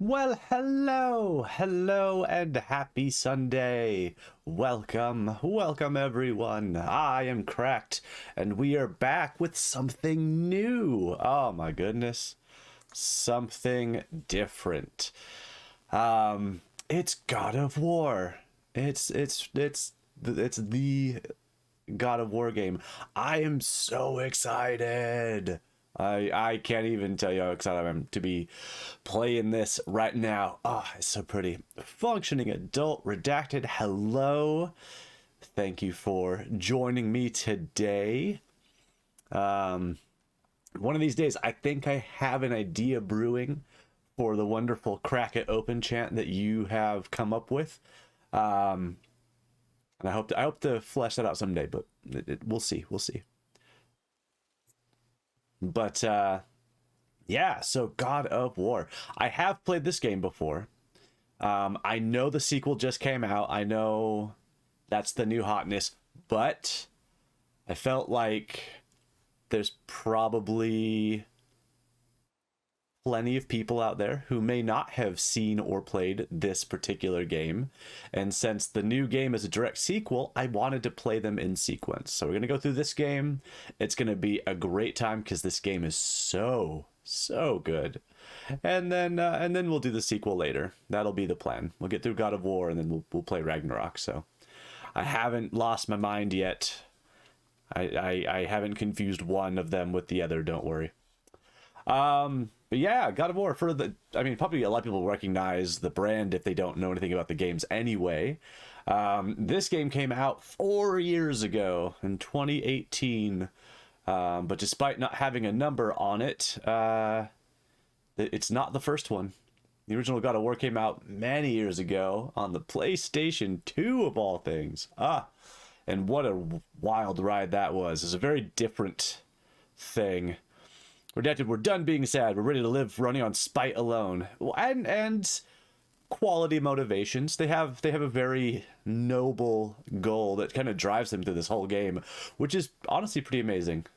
Well, hello, and happy Sunday. Welcome everyone. I am Cracked, and we are back with something new. Oh my goodness, something different. It's God of War. It's the God of War game. I am so excited. I can't even tell you how excited I am to be playing this right now. Oh, it's so pretty. Functioning adult redacted. Hello. Thank you for joining me today. One of these days, I think I have an idea brewing for the wonderful Crack It Open chant that you have come up with. And I hope to flesh that out someday, but we'll see. But yeah, so God of War. I have played this game before. I know the sequel just came out. I know that's the new hotness, but I felt like there's probably plenty of people out there who may not have seen or played this particular game. And since the new game is a direct sequel, I wanted to play them in sequence. So we're going to go through this game. It's going to be a great time because this game is so good. And then we'll do the sequel later. That'll be the plan. We'll get through God of War and then we'll play Ragnarok. So I haven't lost my mind yet. I haven't confused one of them with the other, don't worry. But yeah, God of War, probably a lot of people recognize the brand if they don't know anything about the games anyway. This game came out 4 years ago in 2018, but despite not having a number on it, it's not the first one. The original God of War came out many years ago on the PlayStation 2 of all things. And what a wild ride that was. It's a very different thing. Redacted, we're done being sad. We're ready to live running on spite alone. Well, and quality motivations. They have a very noble goal that kind of drives them through this whole game, which is honestly pretty amazing,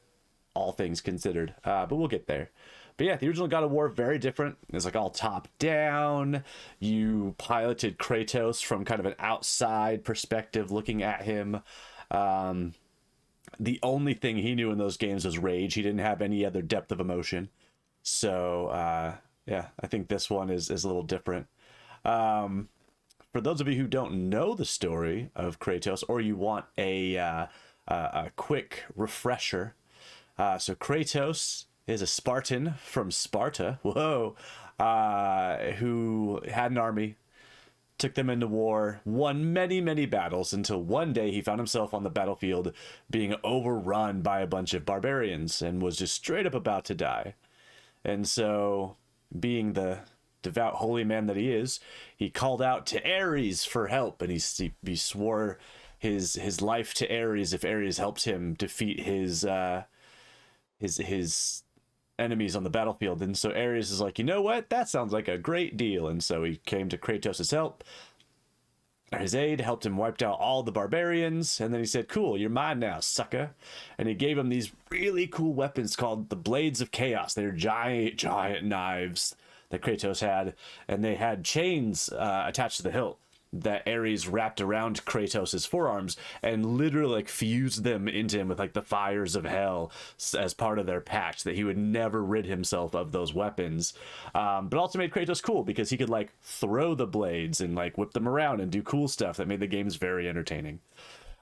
all things considered. But we'll get there. But yeah, the original God of War, very different. It's like all top down. You piloted Kratos from kind of an outside perspective looking at him. The only thing he knew in those games was rage. He didn't have any other depth of emotion. So, yeah, I think this one is a little different. For those of you who don't know the story of Kratos, or you want a quick refresher, so Kratos is a Spartan from Sparta, who had an army, took them into war, won many battles, until one day he found himself on the battlefield being overrun by a bunch of barbarians and was just straight up about to die. And so, being the devout holy man that he is, he called out to Ares for help, and he swore his life to Ares if Ares helped him defeat his enemies on the battlefield. And so Ares is like, you know what, that sounds like a great deal. And so he came to Kratos' help, his aid, helped him wipe out all the barbarians, and then he said, cool, you're mine now, sucker. And he gave him these really cool weapons called the Blades of Chaos. They're giant knives that Kratos had, and they had chains attached to the hilt that Ares wrapped around Kratos' forearms and literally like fused them into him with like the fires of hell as part of their pact, that he would never rid himself of those weapons. But also made Kratos cool because he could like throw the blades and like whip them around and do cool stuff that made the games very entertaining.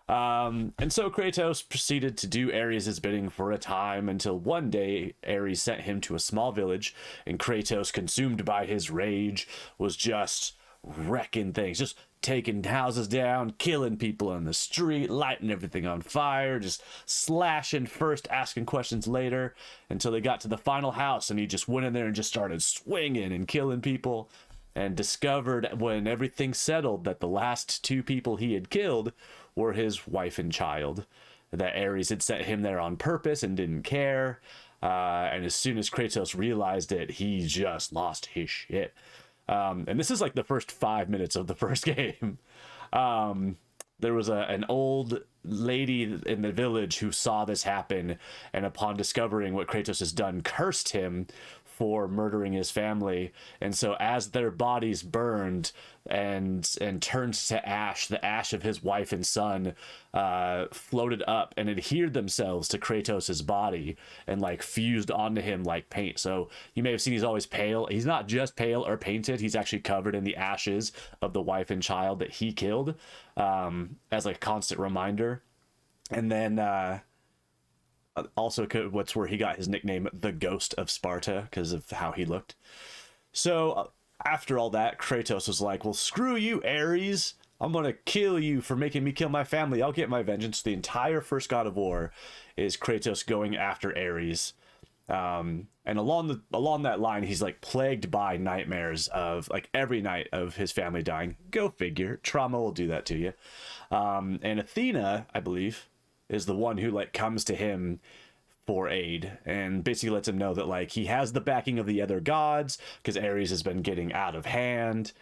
And so Kratos proceeded to do Ares' bidding for a time, until one day Ares sent him to a small village, and Kratos, consumed by his rage, was just wrecking things, just taking houses down, killing people on the street, lighting everything on fire, just slashing first, asking questions later, until they got to the final house, and he just went in there and just started swinging and killing people, and discovered, when everything settled, that the last two people he had killed were his wife and child, that Ares had set him there on purpose and didn't care. And as soon as Kratos realized it, he just lost his shit. And this is like the first 5 minutes of the first game. There was an old lady in the village who saw this happen, and upon discovering what Kratos has done, cursed him for murdering his family. And so as their bodies burned and turned to ash, the ash of his wife and son floated up and adhered themselves to Kratos's body and like fused onto him like paint. So you may have seen he's always pale. He's not just pale or painted, he's actually covered in the ashes of the wife and child that he killed, as like a constant reminder. And then also what's where he got his nickname, the Ghost of Sparta, because of how he looked. So after all that, Kratos was like, well, screw you, Ares. I'm going to kill you for making me kill my family. I'll get my vengeance. The entire first God of War is Kratos going after Ares. And along that line, he's like plagued by nightmares of like every night of his family dying. Go figure. Trauma will do that to you. And Athena, I believe, is the one who like comes to him for aid and basically lets him know that like he has the backing of the other gods because Ares has been getting out of hand.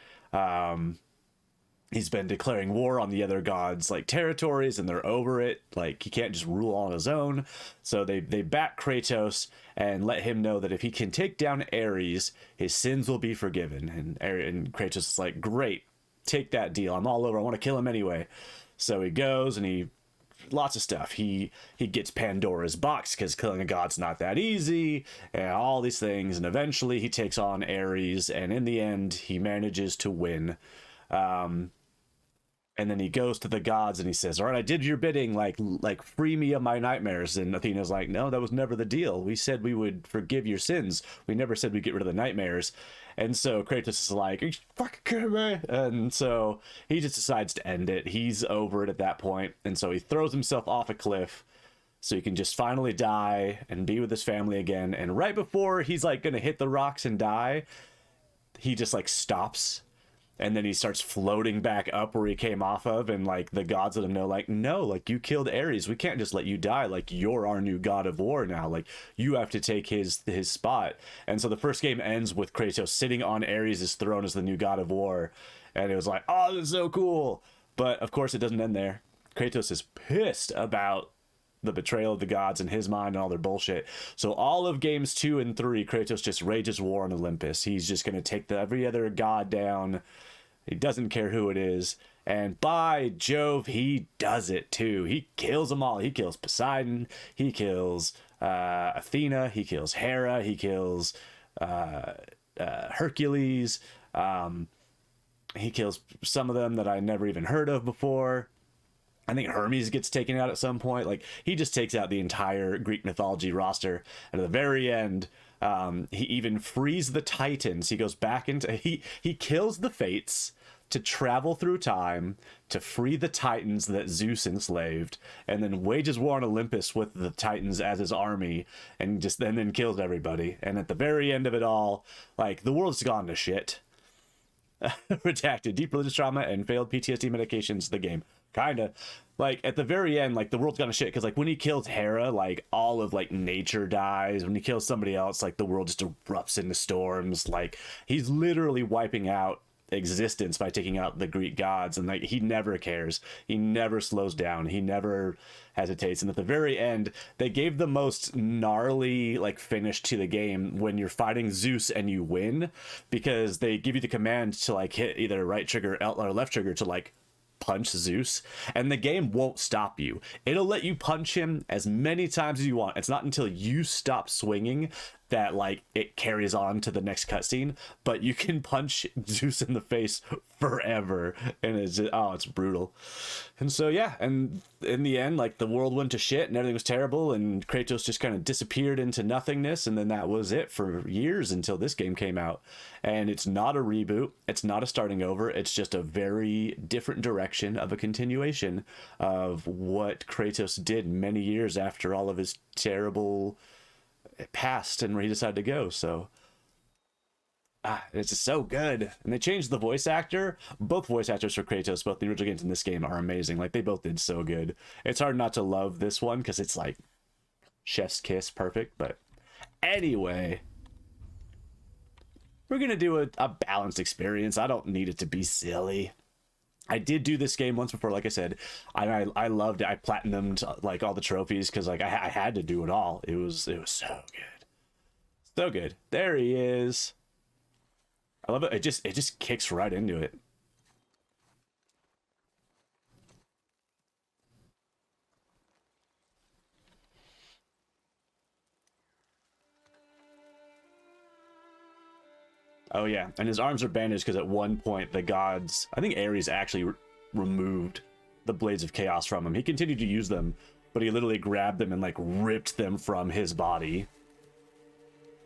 He's been declaring war on the other gods like territories, and they're over it. Like he can't just rule on his own. So they back Kratos and let him know that if he can take down Ares, his sins will be forgiven. And Kratos is like, great, take that deal. I'm all over. I want to kill him anyway. So he goes and he lots of stuff. He gets Pandora's box because killing a god's not that easy, and all these things. And eventually he takes on Ares, and in the end he manages to win. And then he goes to the gods and he says, all right, I did your bidding, like free me of my nightmares. And Athena's like, no, that was never the deal. We said we would forgive your sins. We never said we'd get rid of the nightmares. And so Kratos is like, are you fucking kidding me? And so he just decides to end it. He's over it at that point. And so he throws himself off a cliff so he can just finally die and be with his family again. And right before he's like going to hit the rocks and die, he just like stops. And then he starts floating back up where he came off of, and like the gods let him know, like, no, like you killed Ares. We can't just let you die. Like you're our new god of war now. Like you have to take his spot. And so the first game ends with Kratos sitting on Ares' throne as the new god of war. And it was like, oh, this is so cool. But of course it doesn't end there. Kratos is pissed about the betrayal of the gods in his mind and all their bullshit. So all of games 2 and 3, Kratos just rages war on Olympus. He's just going to take every other god down. He doesn't care who it is. And by Jove, he does it too. He kills them all. He kills Poseidon. He kills Athena. He kills Hera. He kills Hercules. He kills some of them that I never even heard of before. I think Hermes gets taken out at some point. Like he just takes out the entire Greek mythology roster. And at the very end, he even frees the Titans. He goes back into he kills the Fates to travel through time to free the Titans that Zeus enslaved, and then wages war on Olympus with the Titans as his army, and then kills everybody. And at the very end of it all, like the world's gone to shit. Redacted. Deep religious trauma and failed PTSD medications. The game. Kinda. Like at the very end, like the world's gone to shit because like when he kills Hera, like all of like nature dies. When he kills somebody else, like the world just erupts into storms. Like he's literally wiping out existence by taking out the Greek gods, and like he never cares. He never slows down. He never hesitates. And at the very end, they gave the most gnarly like finish to the game when you're fighting Zeus and you win, because they give you the command to like hit either right trigger or left trigger to like punch Zeus, and the game won't stop you. It'll let you punch him as many times as you want. It's not until you stop swinging that like it carries on to the next cutscene, but you can punch Zeus in the face forever, and it's just, oh, it's brutal. And so yeah, and in the end, like the world went to shit and everything was terrible, and Kratos just kind of disappeared into nothingness, and then that was it for years until this game came out. And it's not a reboot, it's not a starting over, it's just a very different direction of a continuation of what Kratos did many years after all of his terrible past and where he decided to go. So it's just so good. And they changed the voice actor. Both voice actors for Kratos, both the original games and this game, are amazing. Like they both did so good. It's hard not to love this one because it's like chef's kiss perfect. But anyway, we're gonna do a balanced experience. I don't need it to be silly. I did do this game once before, like I said. I loved it. I platinumed like all the trophies because like I had to do it all. It was so good, So good. There he is. I love it. It just kicks right into it. Oh yeah, and his arms are bandaged because at one point the gods, I think Ares actually removed the blades of chaos from him. He continued to use them, but he literally grabbed them and like ripped them from his body.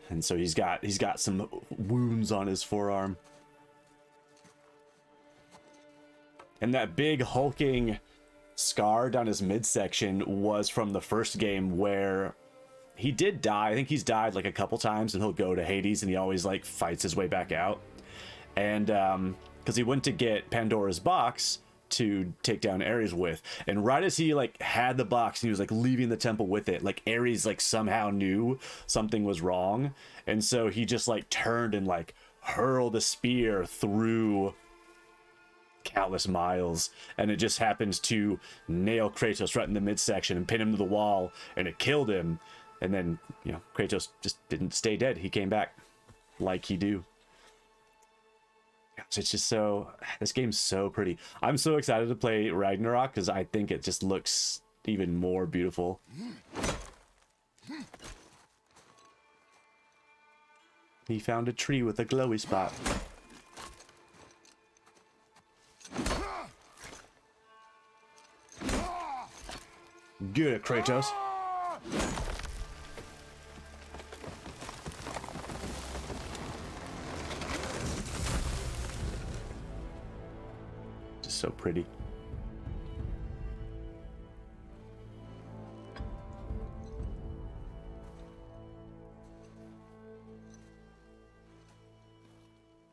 And so he's got some wounds on his forearm. And that big hulking scar down his midsection was from the first game where he did die. I think he's died like a couple times, and he'll go to Hades and he always like fights his way back out. And because he went to get Pandora's box to take down Ares with, and right as he like had the box and he was like leaving the temple with it, like Ares like somehow knew something was wrong, and so he just like turned and like hurled a spear through countless miles, and it just happens to nail Kratos right in the midsection and pin him to the wall, and it killed him. And then, you know, Kratos just didn't stay dead. He came back like he do. It's just so, this game's so pretty. I'm so excited to play Ragnarok because I think it just looks even more beautiful. He found a tree with a glowy spot. Get it, Kratos. Just so pretty.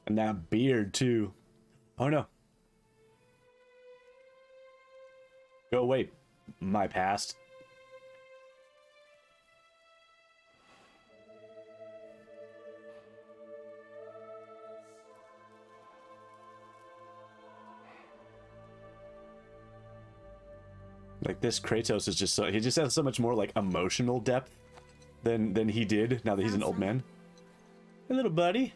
And that beard too. Oh no. Go away, my past. Like this Kratos is just so, he just has so much more like emotional depth than he did now that he's an old man. Hey little buddy.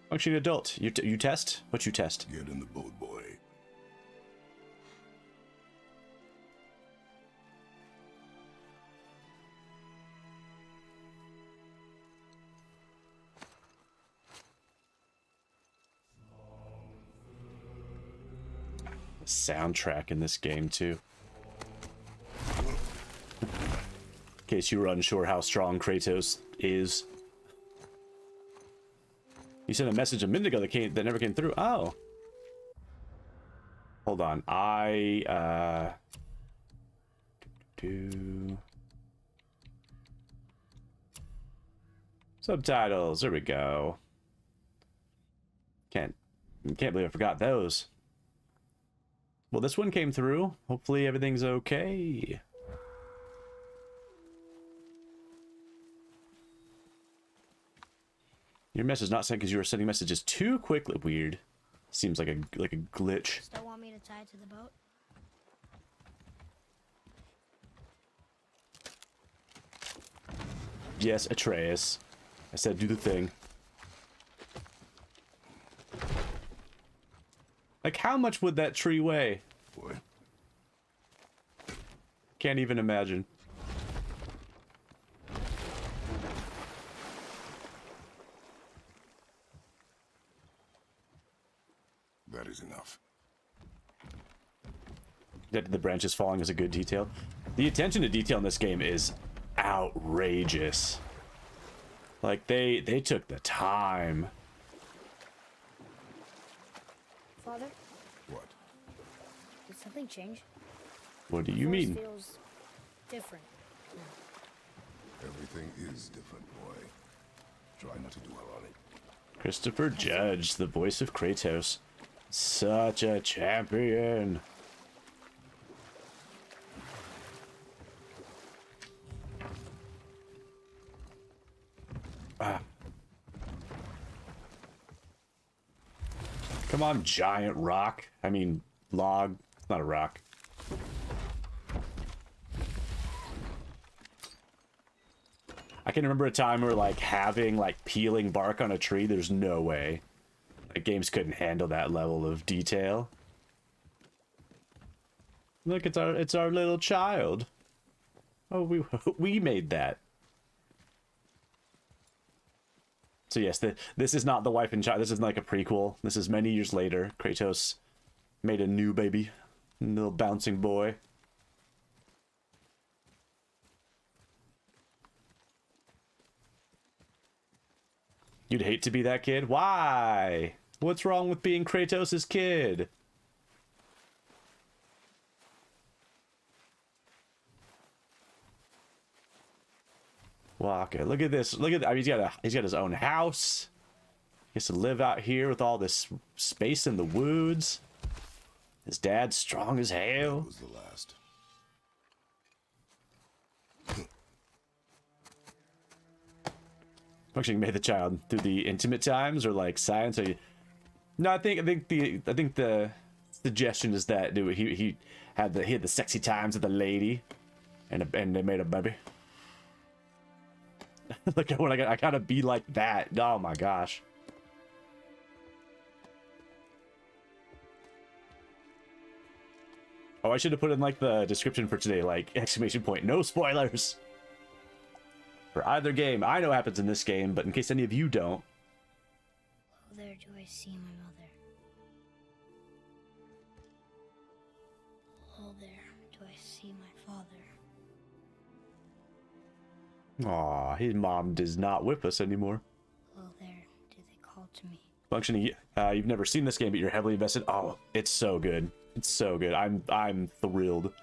Functioning adult. You test? What you test? Get in the boat, boy. The soundtrack in this game too. In case you were unsure how strong Kratos is. You sent a message a minute ago that never came through. Oh. Hold on. Subtitles. There we go. Can't believe I forgot those. Well, this one came through. Hopefully everything's okay. Your message not sent because you were sending messages too quickly. Weird. Seems like a glitch. Still want me to tie it to the boat? Yes, Atreus. I said do the thing. Like, how much would that tree weigh? Boy. Can't even imagine. That is enough. That the branches falling is a good detail. The attention to detail in this game is outrageous. Like, they took the time. Father, What? did something change? What do you Force mean? feels different. Everything is different, boy. Try not to dwell on it. Christopher Judge, the voice of Kratos. Such a champion. Ah. Come on, giant rock. I mean, log. It's not a rock. I can remember a time where like having like peeling bark on a tree. There's no way. Like games couldn't handle that level of detail. Look, it's our little child. Oh, we made that. So yes, this is not the wife and child. This is like a prequel. This is many years later. Kratos made a new baby, a little bouncing boy. You'd hate to be that kid? Why? What's wrong with being Kratos' kid? Well, okay, look at this. Look at, I mean, he's got his own house. He has to live out here with all this space in the woods. His dad's strong as hell. That was the last. Functioning made the child through the intimate times or like science. Or no, I think the suggestion is that he had the sexy times with the lady, and they made a baby. Look at what I gotta be like that. Oh my gosh. Oh, I should have put in like the description for today, like exclamation point, no spoilers for either game. I know what happens in this game, but in case any of you don't. Oh, there do I see my mother. Oh, there do I see my father. Aw, his mom does not whip us anymore. Oh, there do they call to me. Functioning, you've never seen this game, but you're heavily invested. Oh, it's so good. It's so good. I'm thrilled.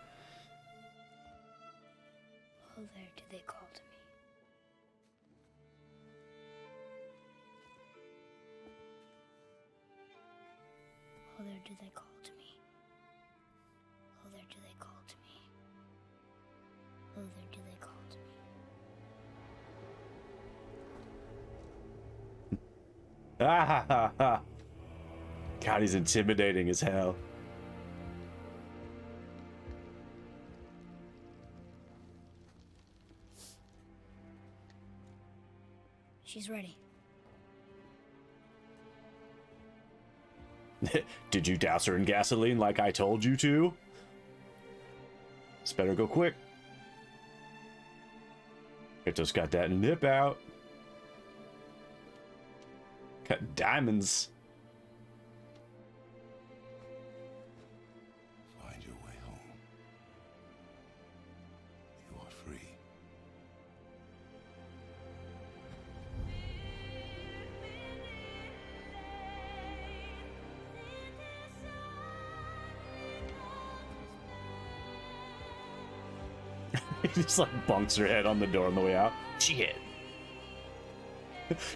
Oh, there do they call to me. Oh, there do they call to me. Oh, there do they call to me. Oh, there do they call to me. Ah ha ha ha. God, he's intimidating as hell. She's ready. Did you douse her in gasoline like I told you to? This better go quick. It just got that nip out. Got diamonds. Find your way home. You are free. He just like bonks her head on the door on the way out. Shit.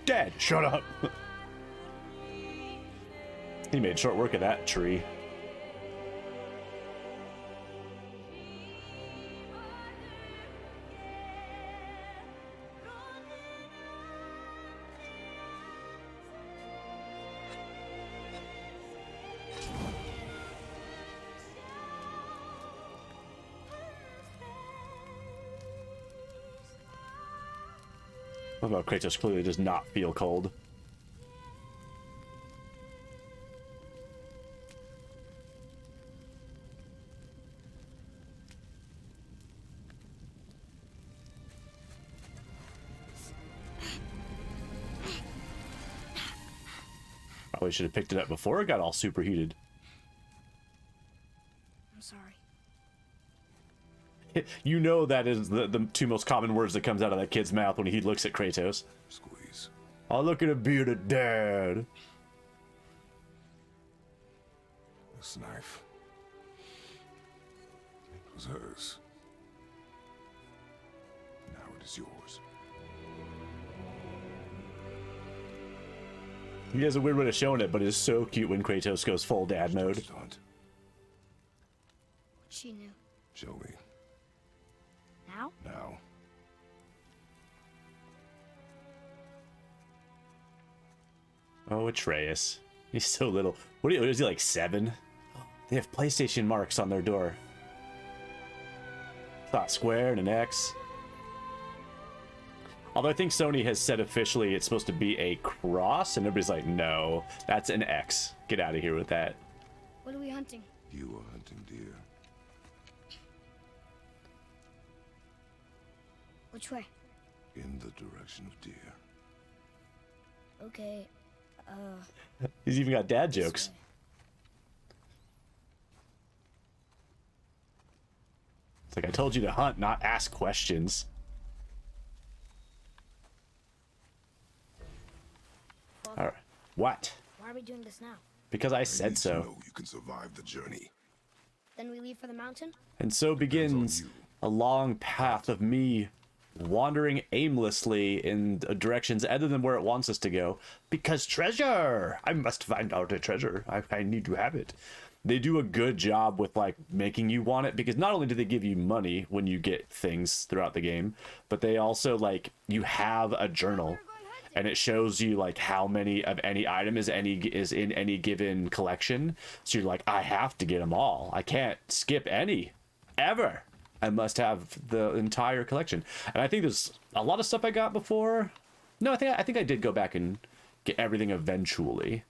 Dad, shut up. He made short work of that tree. What about Kratos clearly does not feel cold? Probably should have picked it up before it got all superheated. I'm sorry. You know that is the two most common words that comes out of that kid's mouth when he looks at Kratos. Squeeze. Oh, look at a bearded dad. This knife. It was hers. Now it is yours. He has a weird way of showing it, but it's so cute when Kratos goes full dad mode. Stunt. She knew. Show me. Now? Now. Oh, Atreus. He's so little. What is he, like 7? They have PlayStation marks on their door. Thought square and an X. Although I think Sony has said officially it's supposed to be a cross, and everybody's like, no, that's an X. Get out of here with that. What are we hunting? You are hunting deer. Which way? In the direction of deer. Okay, He's even got dad this jokes. way. It's like, I told you to hunt, not ask questions. Father, All right. What? why are we doing this now? Because I I said need to so. know you can survive the journey. Then we leave for the mountain? And so begins you. a long path of me wandering aimlessly in directions other than where it wants us to go. Because treasure! I must find out a treasure. I need to have it. They do a good job with like making you want it, because not only do they give you money when you get things throughout the game, but they also like, you have a journal and it shows you like how many of any item is in any given collection. So you're like, I have to get them all. I can't skip any ever. I must have the entire collection. And I think there's a lot of stuff I got before. No, I think I did go back and get everything eventually,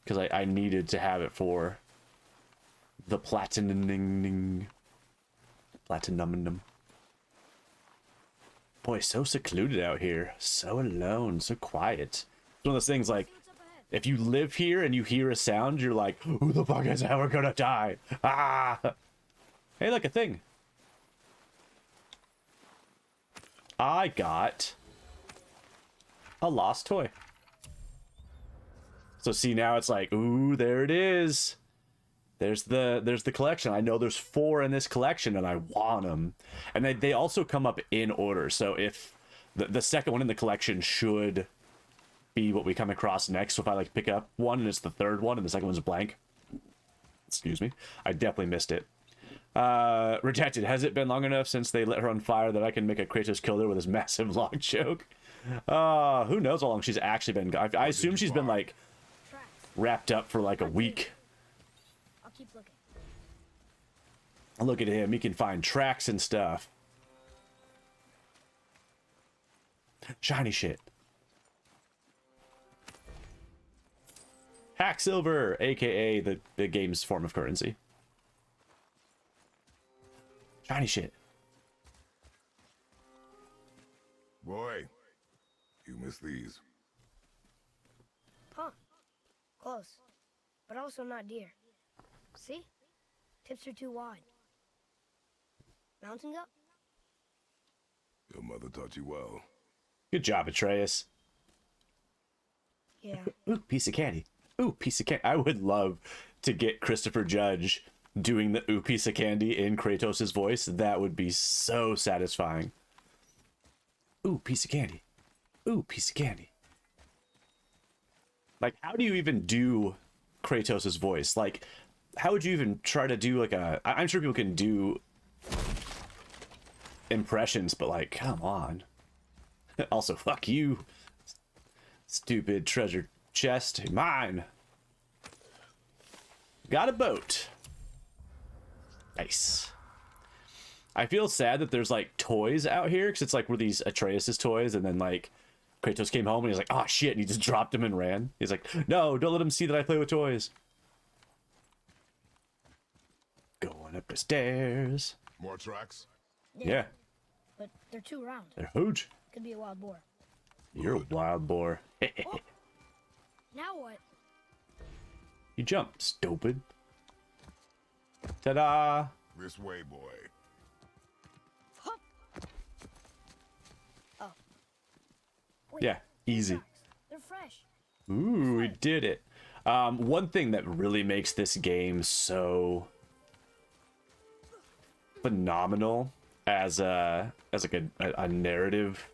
because I needed to have it for the platinum. Boy, so secluded out here, so alone, so quiet. It's one of those things like, if you live here and you hear a sound, you're like, who the fuck is ever gonna die? Ah! Hey, look, a thing. I got a lost toy. So see, now it's like, ooh, there it is. There's the collection. I know there's 4 in this collection and I want them. And they also come up in order. So if the second one in the collection should be what we come across next. So if I like pick up one and it's the third one and the second one's blank, excuse me, I definitely missed it. Rejected. Has it been long enough since they lit her on fire that I can make a Kratos kill her with his massive long choke? Who knows how long she's actually been gone. I assume she's been like Tracks. wrapped up for like a week. I'll keep looking. Look at him. He can find tracks and stuff. Shiny shit. Hack silver, aka the game's form of currency. Shiny shit. Boy, you miss these. Huh. Close. But also not deer. See? Tips are too wide. Mountain goat? Your mother taught you well. Good job, Atreus. Yeah. Ooh, piece of candy. Ooh, piece of candy. I would love to get Christopher Judge doing the ooh piece of candy in Kratos' voice. That would be so satisfying. Ooh, piece of candy. Ooh, piece of candy. Like, how do you even do Kratos' voice? Like, how would you even try to do like a... I'm sure people can do impressions, but like, come on. Also, fuck you, stupid treasure chest. Mine. Got a boat. Nice. I feel sad that there's like toys out here, because it's like were these Atreus' toys, and then like Kratos came home and he's like, oh shit, and he just dropped them and ran. He's like, no, don't let him see that I play with toys. Going up the stairs. More tracks? Yeah, But they're too round. they're huge. Could be a wild boar. You're a wild boar. Now what? You jump, stupid. Ta-da! This way, boy. Hup. Oh. Wait, Yeah, easy. tracks. They're fresh. Ooh, we did it. One thing that really makes this game so phenomenal as like a narrative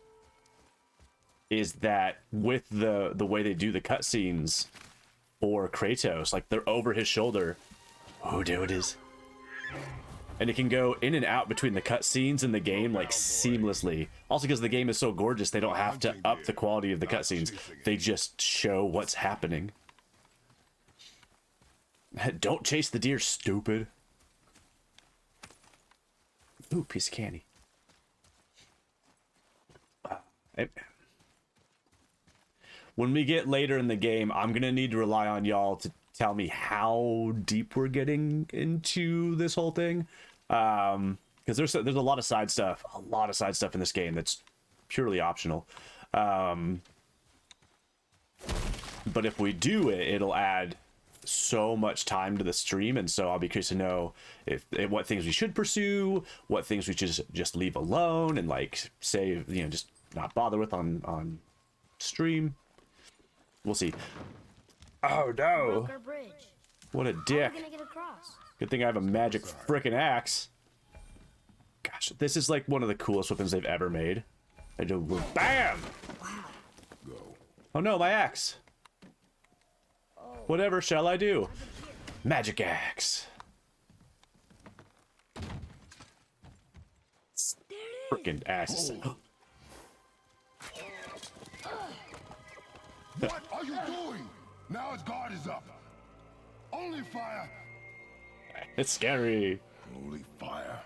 is that with the way they do the cutscenes for Kratos, like they're over his shoulder. Oh, there it is. And it can go in and out between the cutscenes and the game like seamlessly. Also, because the game is so gorgeous, they don't have to up the quality of the cutscenes. They just show what's happening. Don't chase the deer, stupid. Ooh, piece of candy. When we get later in the game, I'm going to need to rely on y'all to tell me how deep we're getting into this whole thing. Because there's a lot of side stuff. A lot of side stuff in this game that's purely optional. But if we do it, it'll add so much time to the stream, and so I'll be curious to know if what things we should pursue, what things we should just leave alone, and like save, you know, just not bother with on stream. We'll see. Oh no! Our bridge. What a How are dick! we gonna get across? Good thing I have a magic frickin' axe. Gosh, this is like one of the coolest weapons they've ever made. I do BAM! Wow. Go. Oh no, my axe. Whatever shall I do? Magic axe. Frickin' axe. What are you doing? Now his guard is up. Only fire. It's scary. Only fire.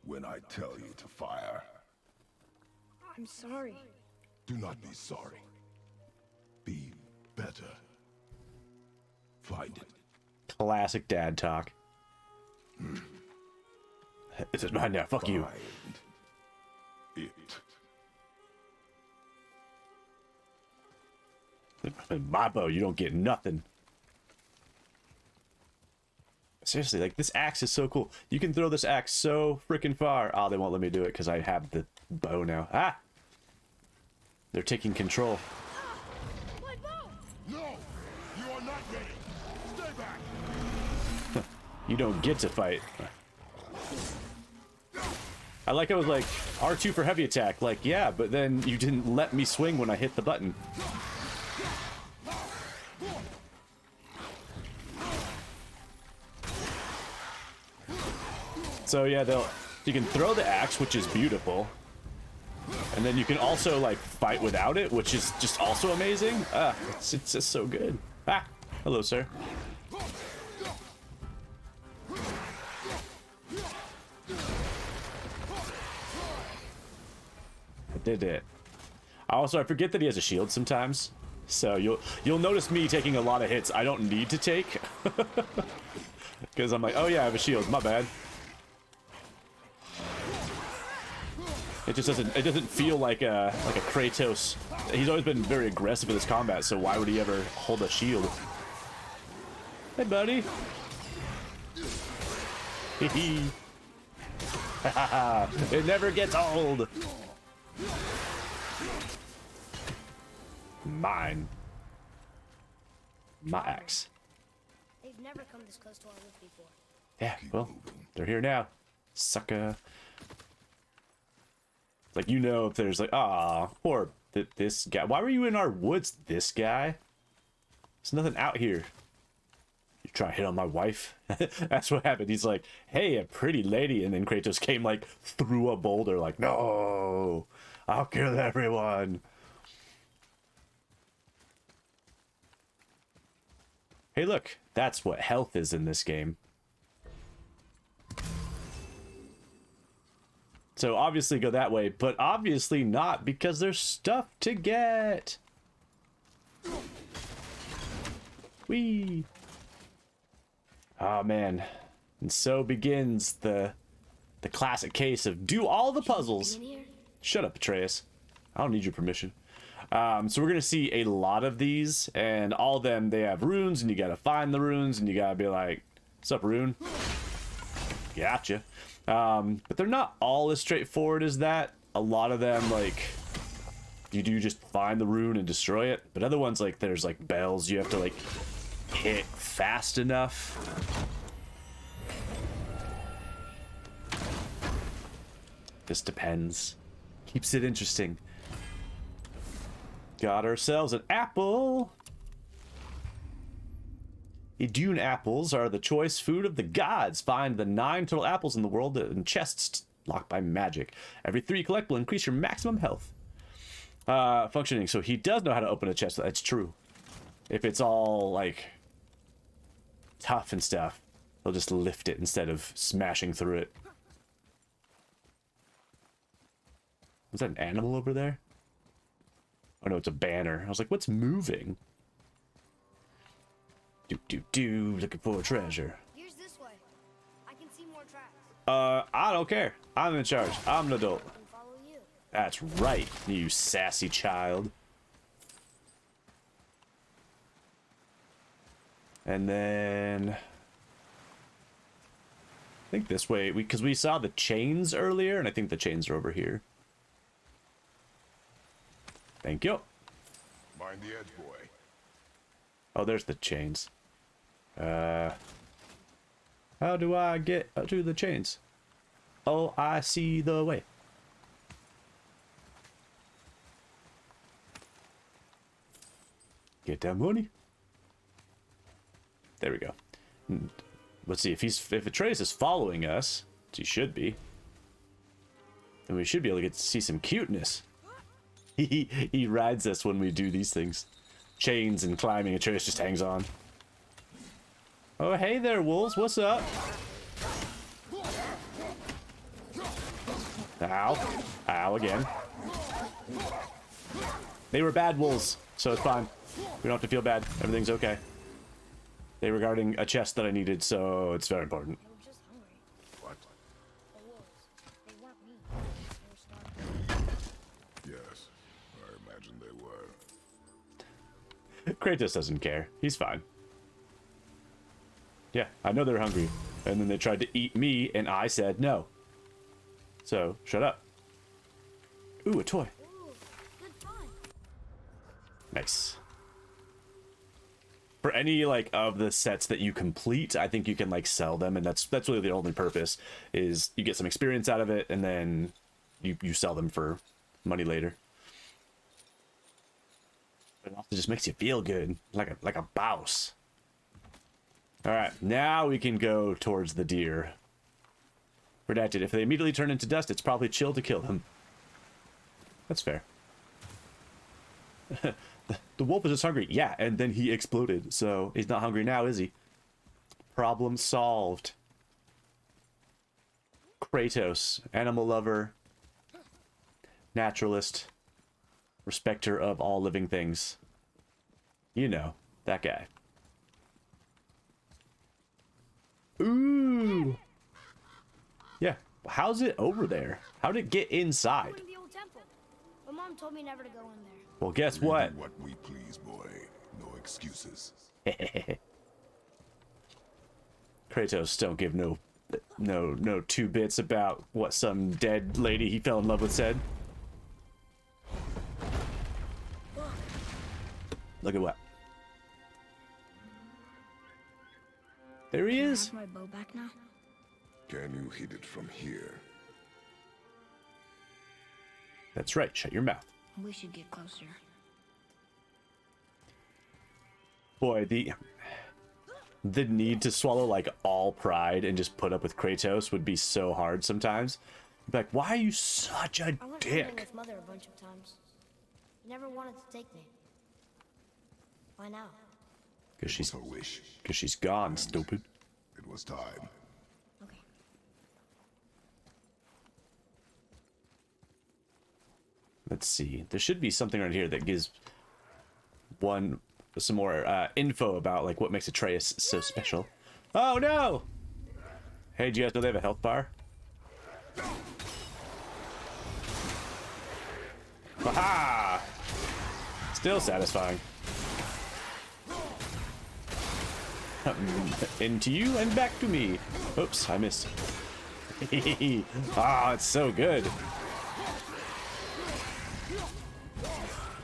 When I tell you to fire. I'm sorry. Do not be sorry. Be better. Find it. Classic dad talk. This is mine now. Fuck you. Find it. My bow, you don't get nothing. Seriously, like, this axe is so cool. You can throw this axe so freaking far. Oh, they won't let me do it because I have the bow now. Ah! They're taking control. My bow! No! You are not ready! Stay back! You don't get to fight. I like, I was like, R2 for heavy attack. Like, yeah, but then you didn't let me swing when I hit the button. So yeah, you can throw the axe, which is beautiful. And then you can also like fight without it, which is just also amazing. Ah, it's just so good. Ah, hello, sir. I did it. I forget that he has a shield sometimes. So you'll notice me taking a lot of hits I don't need to take. Because I'm like, oh yeah, I have a shield, my bad. It just doesn't feel like a Kratos. He's always been very aggressive in his combat, so why would he ever hold a shield? Hey, buddy. Hee it never gets old. Mine. My axe. They've never come this close to our roof before. Yeah, well, they're here now. Sucker. Like, you know, if there's like, ah, poor this guy. Why were you in our woods, this guy? There's nothing out here. You trying to hit on my wife? That's what happened. He's like, hey, a pretty lady. And then Kratos came like through a boulder like, no, I'll kill everyone. Hey, look, that's what health is in this game. So obviously go that way, but obviously not because there's stuff to get. Whee! Oh man. And so begins the classic case of do all the puzzles. Shut up, Atreus. I don't need your permission. So we're gonna see a lot of these, and all of them, they have runes, and you gotta find the runes, and you gotta be like, what's up, rune? Gotcha. But they're not all as straightforward as that. A lot of them, like, you do just find the rune and destroy it. But other ones, like, there's, like, bells you have to, like, hit fast enough. This depends. Keeps it interesting. Got ourselves an apple. Idune apples are the choice food of the gods. Find the 9 total apples in the world in chests locked by magic. Every 3 you collect will increase your maximum health. Functioning. So he does know how to open a chest. That's true. If it's all, like, tough and stuff, he'll just lift it instead of smashing through it. Was that an animal over there? Oh no, it's a banner. I was like, what's moving? Looking for a treasure. Here's this way. I can see more tracks. I don't care. I'm in charge. I'm an adult. I can follow you. That's right, you sassy child. And then I think this way, because we saw the chains earlier, and I think the chains are over here. Thank you. Mind the edge, boy. Oh, there's the chains. How do I get to the chains? Oh, I see the way. Get that money. There we go. Let's see if Atreus is following us, which he should be. Then we should be able to get to see some cuteness. He rides us when we do these things. Chains and climbing. Atreus just hangs on. Oh, hey there, wolves. What's up? Ow. Ow again. They were bad wolves, so it's fine. We don't have to feel bad. Everything's okay. They were guarding a chest that I needed, so it's very important. They were just hungry. What? The wolves. They weren't mean. They were starving. Yes, I imagine they were. Kratos doesn't care. He's fine. Yeah, I know they're hungry. And then they tried to eat me, and I said no. So, shut up. Ooh, a toy. Ooh, good fun. Nice. For any, like, of the sets that you complete, I think you can, like, sell them, and that's really the only purpose, is you get some experience out of it, and then you sell them for money later. But it also just makes you feel good, like a boss. Alright, now we can go towards the deer. Redacted, if they immediately turn into dust, it's probably chill to kill them. That's fair. The wolf is just hungry. Yeah, and then he exploded, so he's not hungry now, is he? Problem solved. Kratos, animal lover, naturalist, respecter of all living things. You know, that guy. Ooh! Yeah, how's it over there? How did it get inside? Going to the old temple. My mom told me never to go in there. Well, guess We what? do what we please, boy. No excuses. Kratos don't give no two bits about what some dead lady he fell in love with said. Look at what. There he Can I is. have my bow back now? Can you hit it from here? That's right. Shut your mouth. We should get closer. Boy, the need to swallow like all pride and just put up with Kratos would be so hard sometimes. Be like, why are you such a I went hunting dick? with Mother a bunch of times. He never wanted to take me. Why now? Because she's Her wish. gone, stupid. It was time. Okay. Let's see. There should be something around here that gives some more info about like what makes Atreus so special. Oh no! Hey, do you guys know they have a health bar? Aha! Still satisfying. Into you and back to me. Oops, I missed. Ah, it's so good.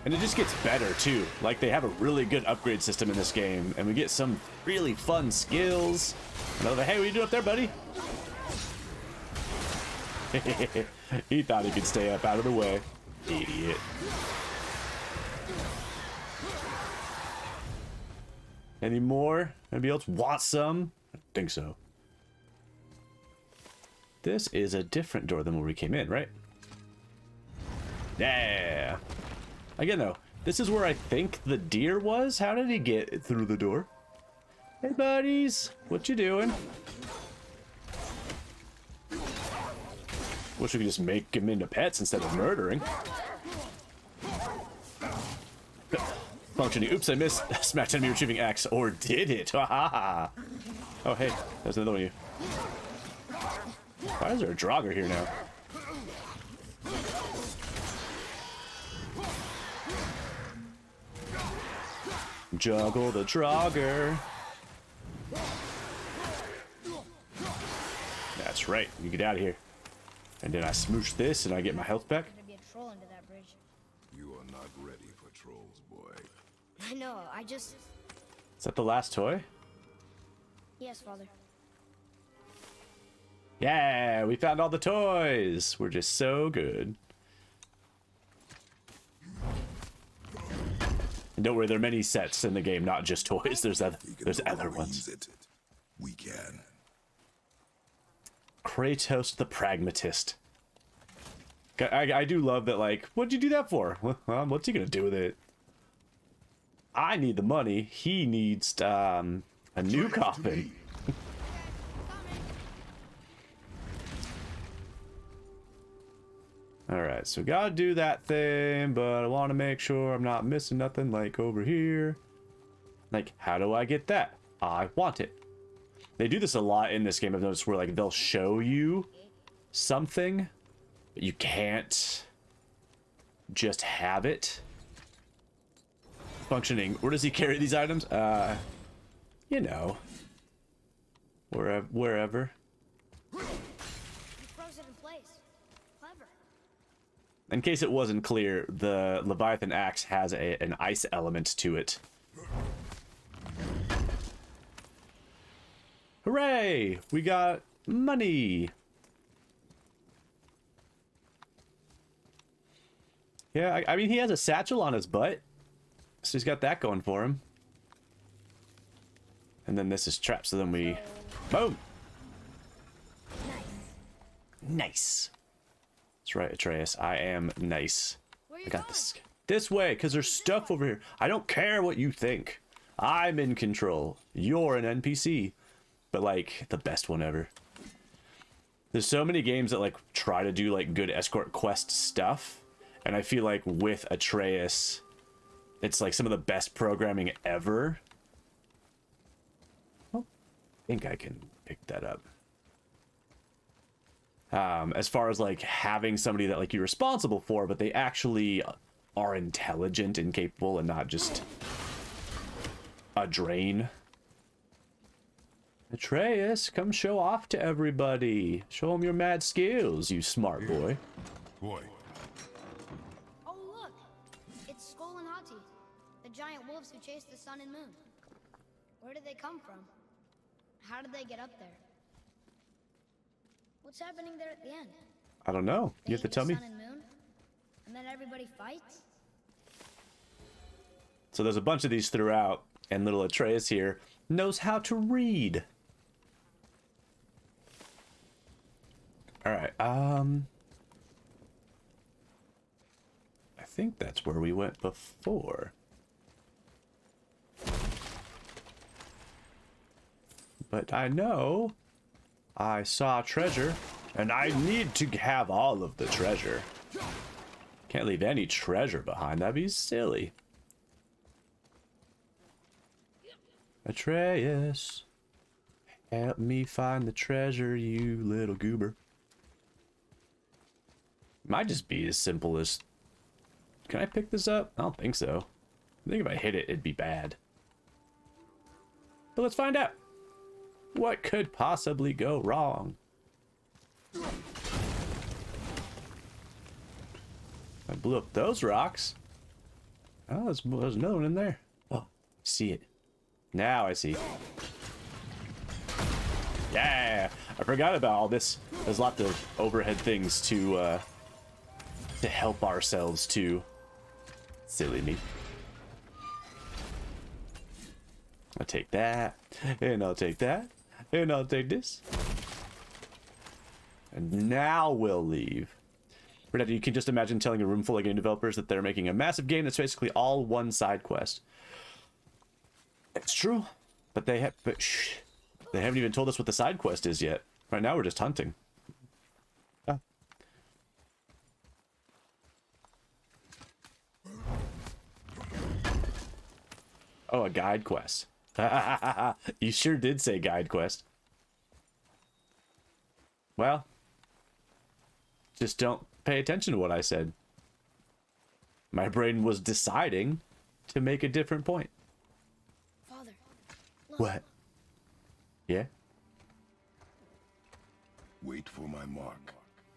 And it just gets better too. Like they have a really good upgrade system in this game, and we get some really fun skills. Another, hey, what are you doing up there, buddy? He thought he could stay up out of the way. Idiot. Any more? Anybody else want some? I think so. This is a different door than where we came in, right? Yeah. Again, though, this is where I think the deer was. How did he get through the door? Hey, buddies. What you doing? Wish we could just make him into pets instead of murdering. Functioning. Oops, I missed. Smacked enemy retrieving axe. Or did it? Ha ha ha. Oh, hey. There's another one of you. Why is there a Draugr here now? Juggle the Draugr. That's right. You get out of here. And then I smoosh this and I get my health back. There'd be a troll under that bridge. You are not ready for trolls, boy. I know, I just... Is that the last toy? Yes, Father. Yeah, we found all the toys. We're just so good. And don't worry, there are many sets in the game, not just toys. There's other ones. We can. Kratos the Pragmatist. I do love that, like, what'd you do that for? Well, what's he gonna do with it? I need the money. He needs a new coffin. Alright, so gotta do that thing, but I want to make sure I'm not missing nothing, like over here. Like, how do I get that? I want it. They do this a lot in this game, I've noticed, where like they'll show you something, but you can't just have it. Functioning. Where does he carry these items? You know. Wherever. He froze it in place. Clever. In case it wasn't clear, the Leviathan axe has an ice element to it. Hooray! We got money! Yeah, I mean, he has a satchel on his butt. So he's got that going for him. And then this is trapped, so then we... Boom! Nice. That's right, Atreus. I am nice. I got this. This way, because there's stuff over here. I don't care what you think. I'm in control. You're an NPC. But, like, the best one ever. There's so many games that, like, try to do, like, good escort quest stuff. And I feel like with Atreus, it's, like, some of the best programming ever. Oh, I think I can pick that up. As far as like having somebody that like you're responsible for, but they actually are intelligent and capable and not just a drain. Atreus, come show off to everybody. Show them your mad skills, you smart boy. Boy. Oh, look! It's Skull and Hati, the giant wolves who chase the sun and moon. Where did they come from? How did they get up there? What's happening there at the end? I don't know. They You have to eat tell the me. sun and moon, and then everybody fights? So there's a bunch of these throughout, and little Atreus here knows how to read. Alright, I think that's where we went before. But I know I saw treasure, and I need to have all of the treasure. Can't leave any treasure behind, that'd be silly. Atreus, help me find the treasure, you little goober. Might just be as simple as... Can I pick this up? I don't think so. I think if I hit it, it'd be bad. But let's find out. What could possibly go wrong? I blew up those rocks. Oh, there's another one in there. Oh, see it. Now I see. Yeah, I forgot about all this. There's lots of overhead things to help ourselves too. Silly me. I'll take that, and I'll take that, and I'll take this. And now we'll leave. But you can just imagine telling a room full of game developers that they're making a massive game that's basically all one side quest. It's true, but they haven't even told us what the side quest is yet. Right now we're just hunting. Ah. Oh, a guide quest. You sure did say guide quest. Well, just don't pay attention to what I said. My brain was deciding to make a different point. Father, look. What? Yeah? Wait for my mark.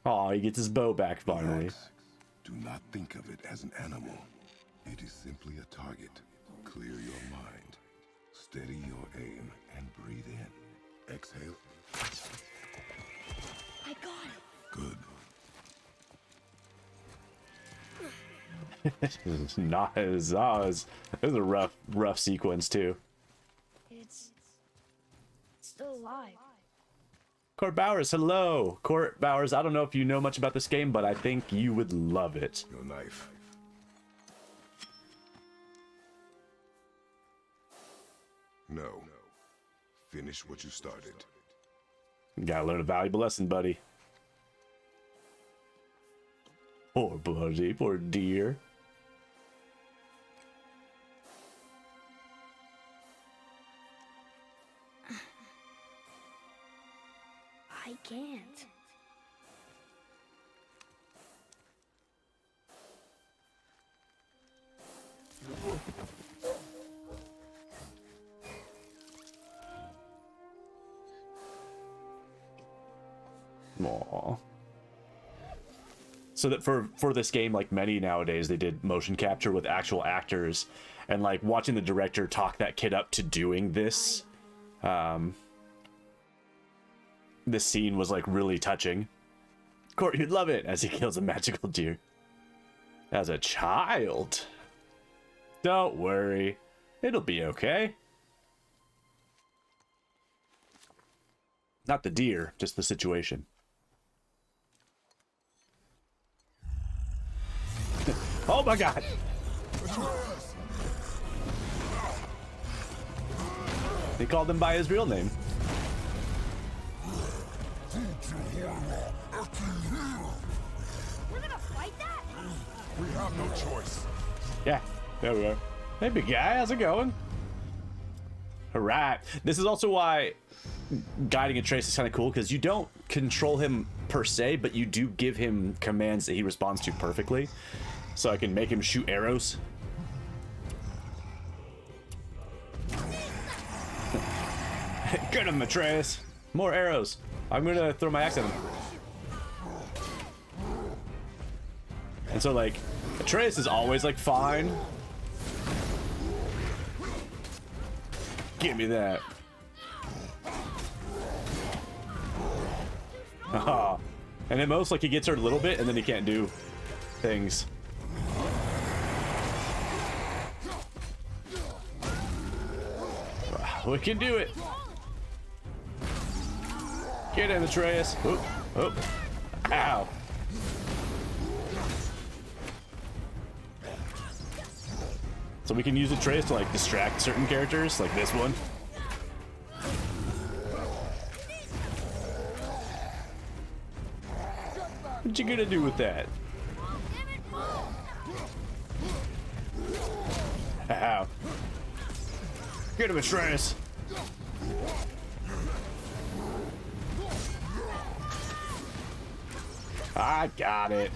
Oh, he gets his bow back finally. Relax. Do not think of it as an animal. It is simply a target. Clear your mind. Steady your aim and breathe in. Exhale. I got it. Good. It's not as Oz. It was a rough sequence too. It's still alive. Court Bowers, hello. Court Bowers, I don't know if you know much about this game, but I think you would love it. Your knife. No. Finish what you started. You gotta learn a valuable lesson, buddy. Poor buddy, poor dear. I can't. Aww. So that for this game, like many nowadays, they did motion capture with actual actors, and like watching the director talk that kid up to doing this, this scene was like really touching. Court, you'd love it as he kills a magical deer. As a child. Don't worry, it'll be okay. Not the deer, just the situation. Oh my god! They called him by his real name. We're gonna fight that? We have no choice. Yeah, there we are. Hey big guy, how's it going? Alright. This is also why guiding Atreus is kind of cool, because you don't control him per se, but you do give him commands that he responds to perfectly. So I can make him shoot arrows. Get him, Atreus! More arrows. I'm gonna throw my axe at him. And so like, Atreus is always like fine. Give me that. Haha. And at most, like, he gets hurt a little bit, and then he can't do things. We can do it. Get him, Atreus. Oop, oop. Ow. So we can use Atreus to like distract certain characters, like this one. What you gonna do with that? Ow. Get him, Atreus. I got it.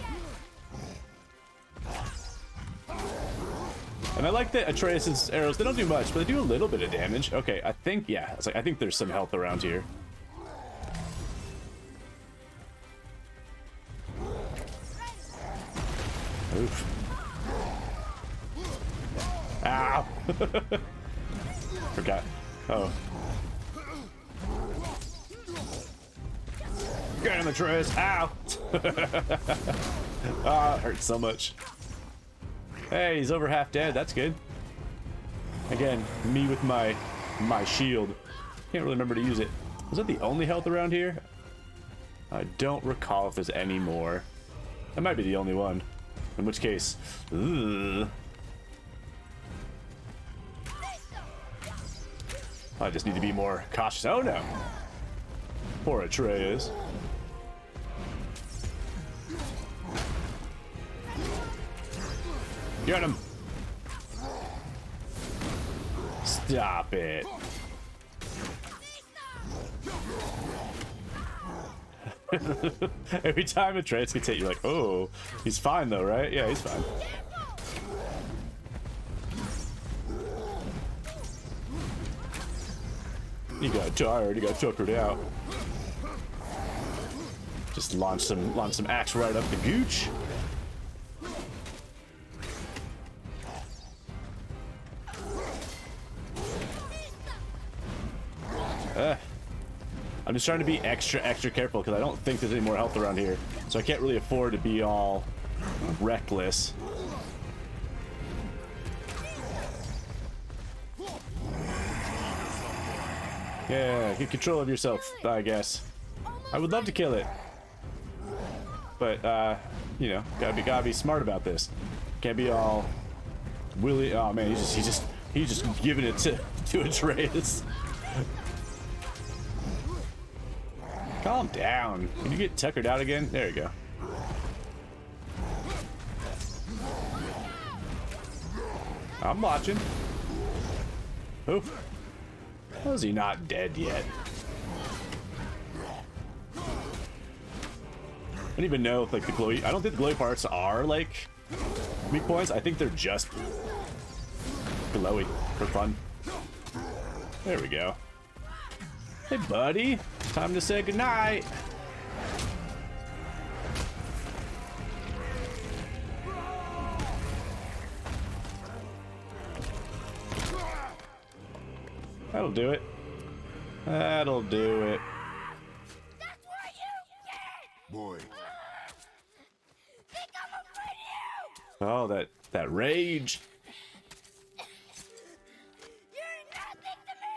And I like that Atreus' arrows, they don't do much, but they do a little bit of damage. Okay, I think, yeah, it's like, I think there's some health around here. Oof. Ow! Forgot. Oh. Get him, Atreus! Ow! Ah, it hurts so much. Hey, he's over half dead. That's good. Again, me with my shield. Can't really remember to use it. Was that the only health around here? I don't recall if there's any more. That might be the only one. In which case, ugh. I just need to be more cautious. Oh no! Poor Atreus. Get him! Stop it. Every time Atreus gets hit, you're like, oh, he's fine though, right? Yeah, he's fine. He got tired, he got tuckered out. Just launch some axe right up the gooch. I'm just trying to be extra careful because I don't think there's any more health around here. So I can't really afford to be all reckless. Yeah, get control of yourself, I guess. I would love to kill it. But, you know, gotta be smart about this. Can't be all willy. Oh man, he's just giving it to Atreus. Calm down. Can you get tuckered out again? There you go. I'm watching. Oh. How is he not dead yet? I don't even know if like the glowy. I don't think the glowy parts are like weak points. I think they're just glowy for fun. There we go. Hey, buddy. Time to say goodnight. That'll do it. That'll do it. That's what you get! Boy. Think I'm afraid of you! Oh, that rage. You're nothing to me!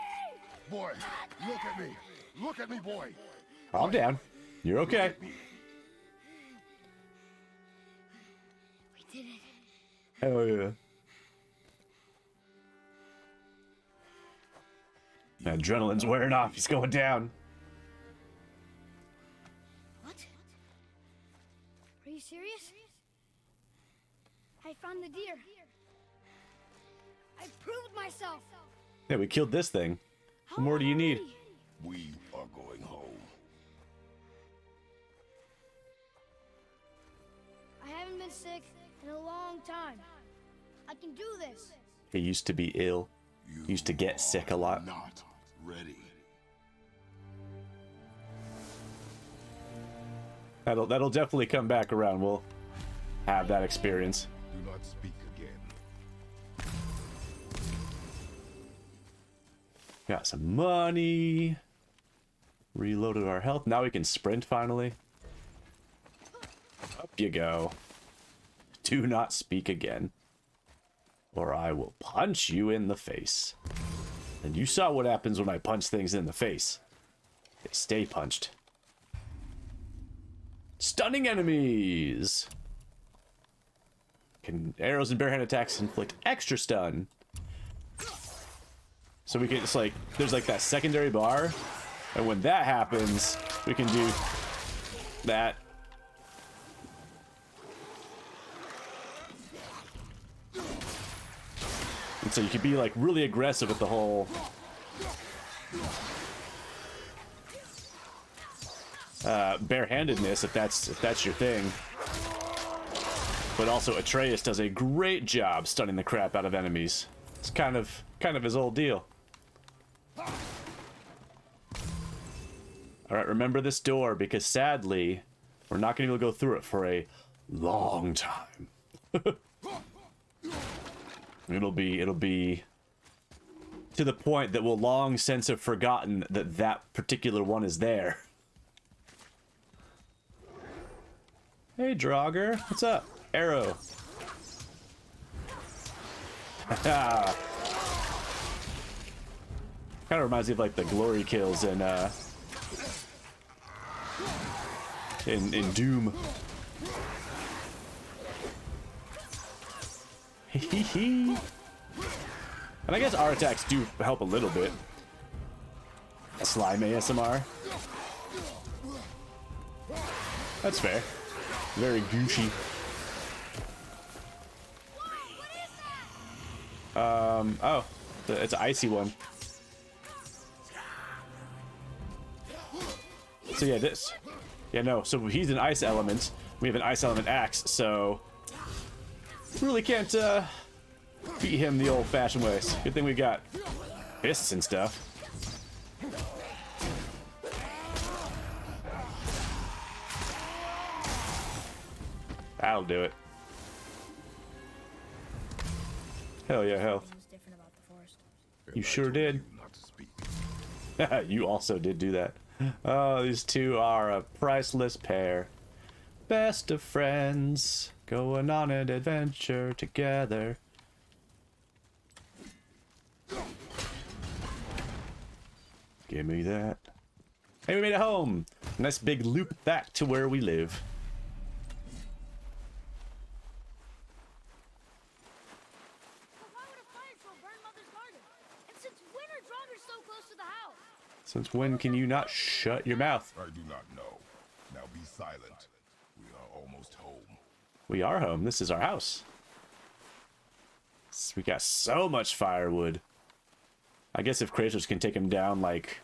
Boy, look at me. Look at me, boy. Calm down. You're okay. We did it. Hell yeah. Adrenaline's wearing off. He's going down. What? Are you serious? I found the deer. I proved myself. Yeah, we killed this thing. What more do you need? We are going home. I haven't been sick in a long time. I can do this. He used to be ill. He used to get sick a lot. Not ready. That'll definitely come back around. We'll have that experience. Do not speak again. Got some money. Reloaded our health. Now we can sprint finally. Up you go. Do not speak again, or I will punch you in the face. And you saw what happens when I punch things in the face. They stay punched. Stunning enemies! Can arrows and barehand attacks inflict extra stun? So we can, it's like, there's like that secondary bar, and when that happens, we can do that. And so you can be like really aggressive with the whole barehandedness if that's your thing. But also Atreus does a great job stunning the crap out of enemies. It's kind of his old deal. All right, remember this door because sadly we're not going to be able to go through it for a long time. It'll be to the point that we'll long since have forgotten that that particular one is there. Hey, Draugr. What's up? Arrow. Kind of reminds me of like the glory kills in Doom. And I guess our attacks do help a little bit. Slime ASMR. That's fair. Very Gucci. Oh. It's an icy one. So yeah, this. Yeah, no. So he's an ice element. We have an ice element axe. So really can't beat him the old-fashioned ways. Good thing we got fists and stuff. That'll do it. Hell yeah, health. You sure did. You also did do that. Oh, these two are a priceless pair. Best of friends, going on an adventure together. Give me that. Hey, we made it home. Nice big loop back to where we live. Since when can you not shut your mouth? I do not know. Now be silent. We are almost home. We are home. This is our house. We got so much firewood. I guess if Kratos can take him down like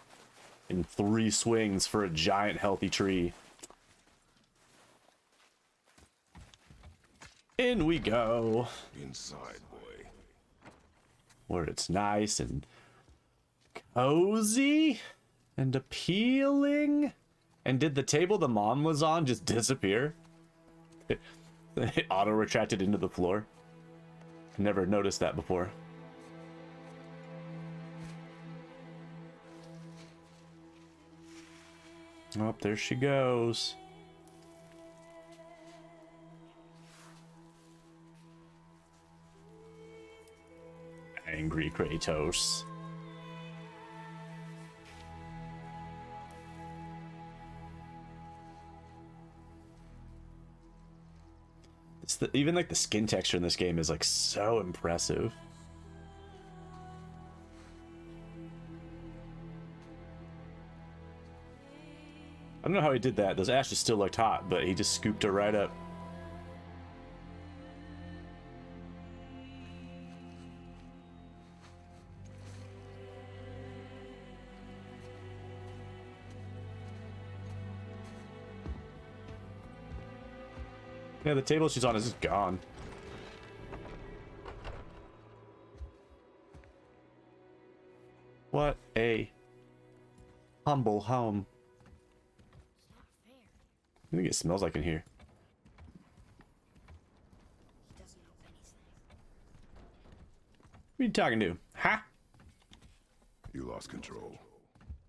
in 3 swings for a giant healthy tree. In we go. Inside, boy. Where it's nice and cozy and appealing. And did the table the mom was on just disappear? It auto-retracted into the floor. Never noticed that before. Oh, there she goes. Angry Kratos. Even like the skin texture in this game is like so impressive. I don't know how he did that. Those ashes still looked hot, but he just scooped her right up. Yeah, the table she's on is just gone. What a humble home. I think it smells like in here. Who are you talking to? Huh? You lost control.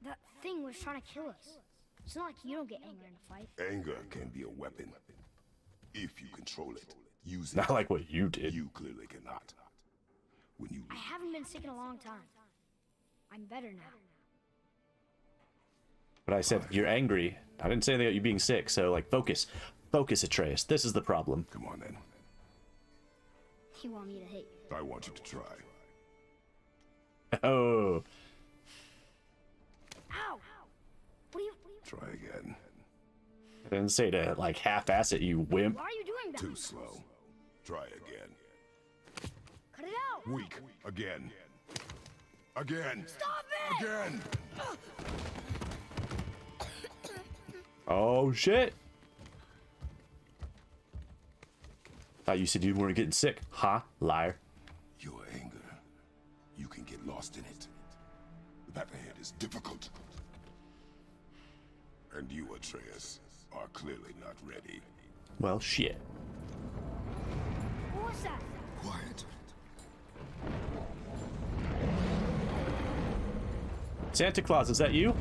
That thing was trying to kill us. It's not like you don't get angry in a fight. Anger can be a weapon. If you control it, use it. Not like what you did. You clearly cannot. When you I haven't been sick in a long time. I'm better now. But I said you're angry. I didn't say anything about you being sick, so like focus. Focus, Atreus. This is the problem. come on then. You want me to hate you? I want you to try. Oh. Ow! What are you... Try again. I didn't say to like half-ass it, you wimp. Why are you doing that? Too slow. Try again. Cut it out! Weak. Again. Again. Stop it! Again. Oh shit. Thought you said you weren't getting sick. Huh? Liar. Your anger. You can get lost in it. The path ahead is difficult. And you, Atreus, are clearly not ready. Well, shit. What was that? Quiet. Santa Claus, is that you?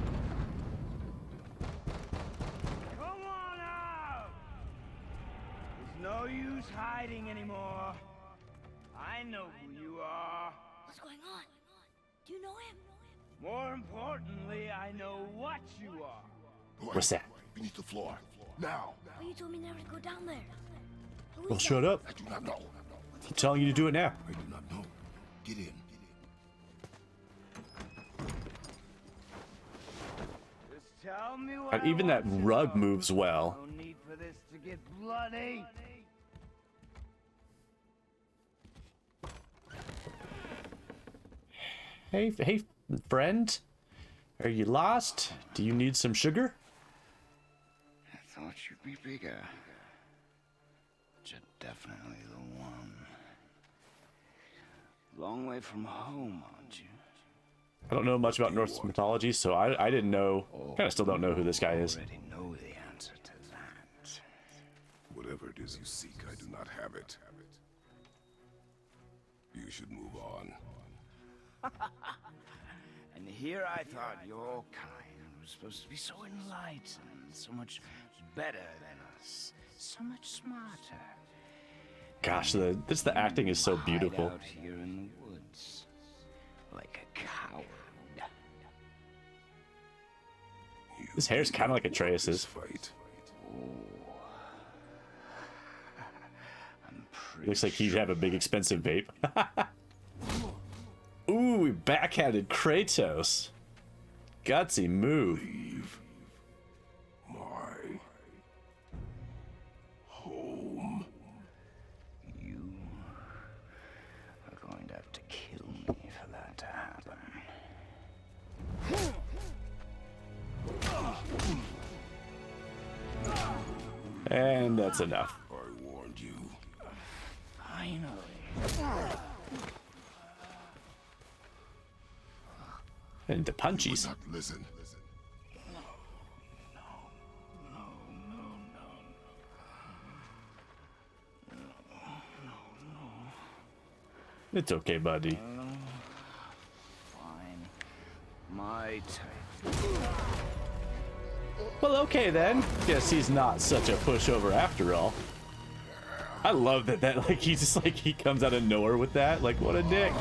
Come on out! There's no use hiding anymore. I know who you are. What's going on? Do you know him? More importantly, I know what you are. Quiet. What's that? Beneath the floor. Now. But you told me never to go down there. Who is Well, that? shut up. I do not know. I'm telling you to do it now. I do not know. Get in. Just tell me what And even I that want to rug know. moves well. No need for this to get bloody. Hey, friend. Are you lost? Do you need some sugar? I thought you'd be bigger. But you're definitely the one. Long way from home, aren't you? I don't know much about Norse mythology, so I didn't know. Kind of still don't know who this guy is. Already know the answer to that. Whatever it is you seek, I do not have it. You should move on. And here I thought your kind was supposed to be so enlightened, so much better than us, so much smarter. Gosh, the acting is so beautiful. Hide out here in the woods, like a coward. His hair's kind of like Atreus's. Fight. Looks like he'd have a big expensive vape. Ooh, we backhanded Kratos. Gutsy move. Leave my home. You are going to have to kill me for that to happen. And that's enough. I warned you. Finally. Into punchies. Not listen. It's okay, buddy. Fine. My type. Well, okay then. Guess he's not such a pushover after all. I love that like he just like he comes out of nowhere with that. Like, what a dick.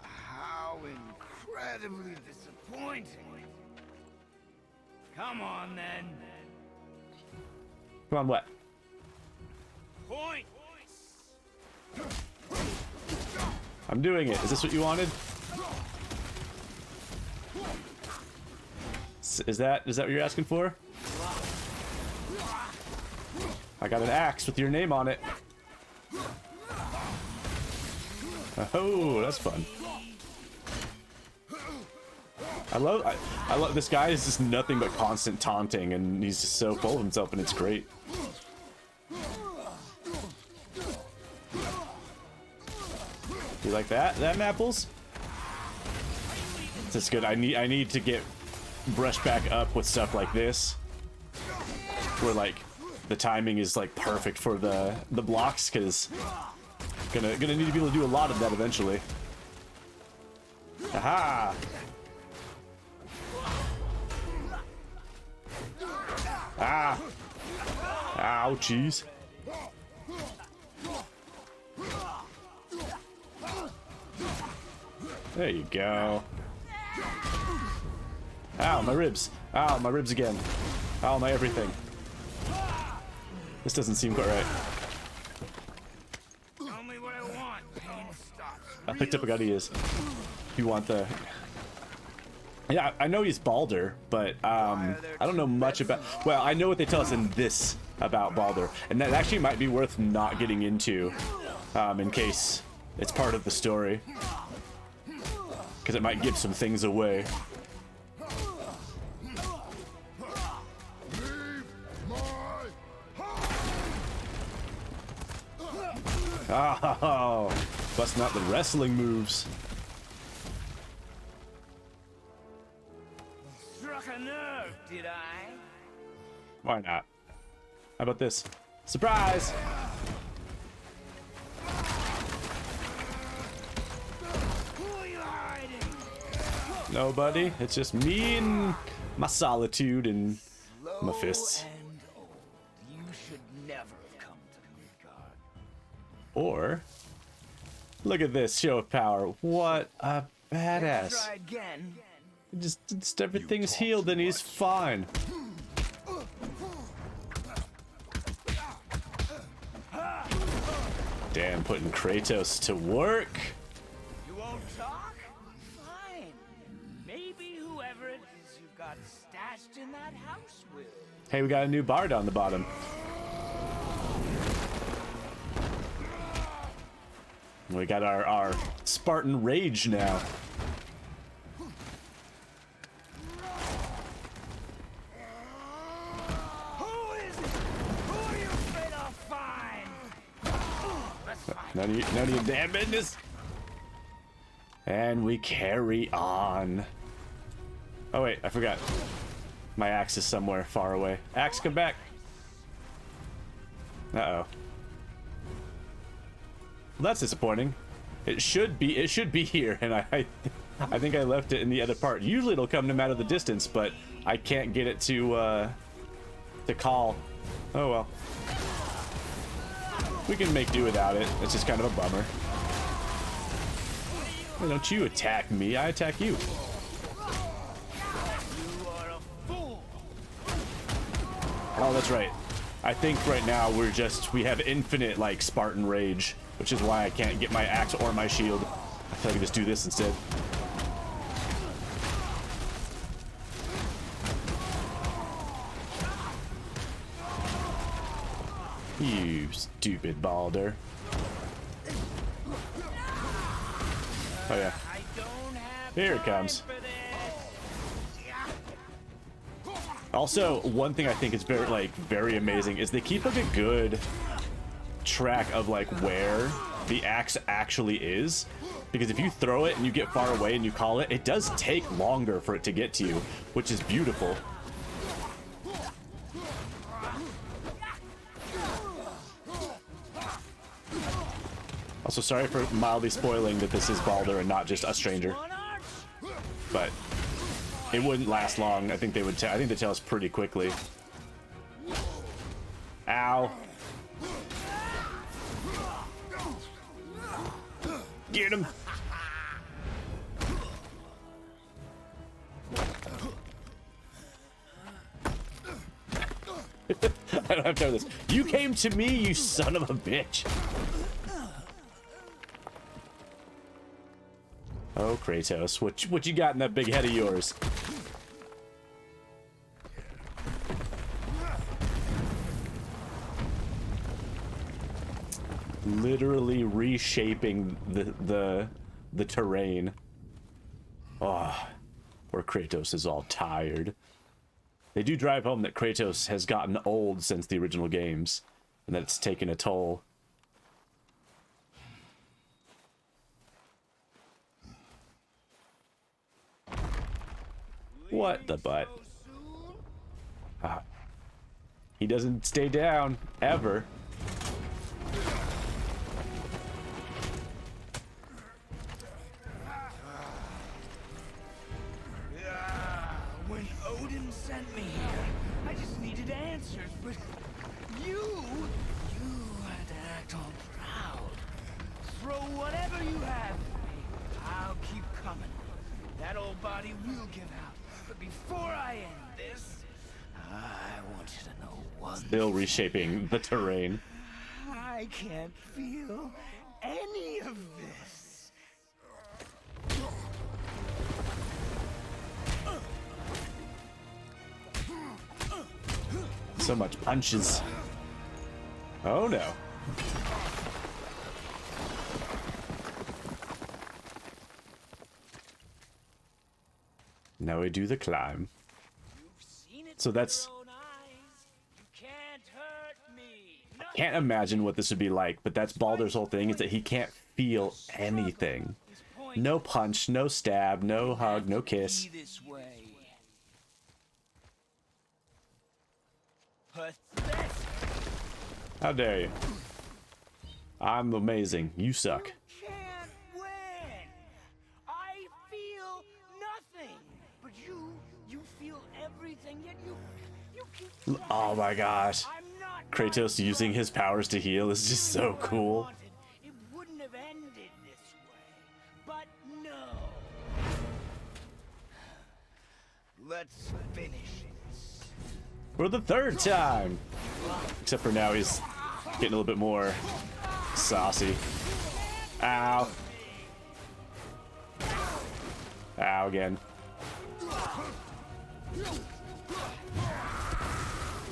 How incredibly disappointing. Come on then. Come on, what? Point. I'm doing it. Is this what you wanted? Is that what you're asking for? I got an axe with your name on it. Oh, that's fun. I love this guy is just nothing but constant taunting, and he's just so full of himself, and it's great. You like that? Them apples? That's good. I need to get brushed back up with stuff like this, where like the timing is like perfect for the blocks, because gonna need to be able to do a lot of that eventually. Aha! Ah! Ouchies! There you go. Ow, my ribs. Ow, my ribs again. Ow, my everything. This doesn't seem quite right. Tell me what I want. Pain stops. I picked up a gun he is. You want the... Yeah, I know he's Baldur, but I don't know much about... Well, I know what they tell us in this about Baldur, and that actually might be worth not getting into in case it's part of the story. Because it might give some things away. Oh, busting out the wrestling moves. Struck a nerve, did I? Why not? How about this? Surprise! Who are you hiding? Nobody. It's just me and my solitude and my fists. Slow and old. You should never have come to Midgard. Or, look at this show of power. What a badass. Try again. Just everything's healed and he's fine. Damn, putting Kratos to work. You won't talk? Fine. Maybe whoever it is you've got stashed in that house will. Hey, we got a new bar down the bottom. We got our Spartan rage now. Who is it? Who are you afraid I'll find? Let's find None of your damn business. And we carry on. Oh wait, I forgot. My axe is somewhere far away. Axe, come back. Uh-oh. Well, that's disappointing. It should be here, and I think I left it in the other part. Usually it'll come no matter the distance, but I can't get it to call. Oh well. We can make do without it. It's just kind of a bummer. Why don't you attack me? I attack you. You are a fool. Oh, that's right. I think right now we have infinite like Spartan rage, which is why I can't get my axe or my shield. I feel like I can just do this instead. You stupid Balder. Oh yeah. I don't have Here it time comes. for this. Also, one thing I think is very amazing is they keep like a good track of like where the axe actually is, because if you throw it and you get far away and you call it, it does take longer for it to get to you, which is beautiful. Also, sorry for mildly spoiling that this is Balder and not just a stranger, but it wouldn't last long. I think they would. I think they tell us pretty quickly. Ow! Get him! I don't have time for this. You came to me, you son of a bitch! Oh, Kratos, what you got in that big head of yours? Literally reshaping the terrain. Oh, poor Kratos is all tired. They do drive home that Kratos has gotten old since the original games, and that it's taken a toll. What the butt? Ah. He doesn't stay down, ever. When Odin sent me here, I just needed answers, but you had to act all proud. Throw whatever you have at me. I'll keep coming. That old body will give out. But before I end this, I want you to know one Still thing. reshaping the terrain. I can't feel any of this. So much punches. Oh no. Now we do the climb. You've seen it So with that's- your own eyes. You can't hurt me. Can't imagine what this would be like, but that's Baldur's whole thing, is that he can't feel anything. No punch, no stab, no hug, no kiss. Be this way. Pathetic. How dare you? I'm amazing. You suck. Can't win. I feel nothing, but you feel everything. Yet you keep. Oh my gosh. I'm not. Kratos using his powers to heal is just so cool. It wouldn't have ended this way, but no. Let's finish it. For the third time! Except for now he's getting a little bit more saucy. Ow. Ow again.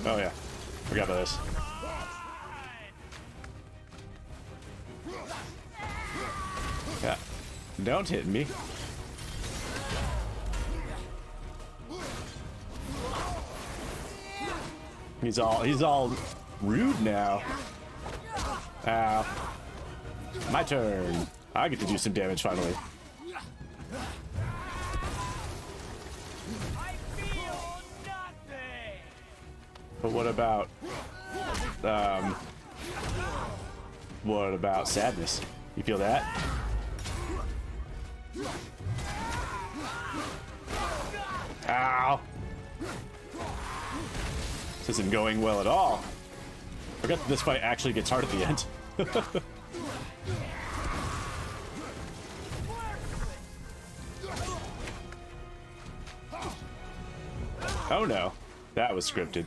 Oh yeah. Forgot about this. Don't hit me. He's all rude now. Ow. My turn. I get to do some damage finally. I feel nothing. But what about sadness? You feel that? Ow. This isn't going well at all. Forgot that this fight actually gets hard at the end. Oh no, that was scripted.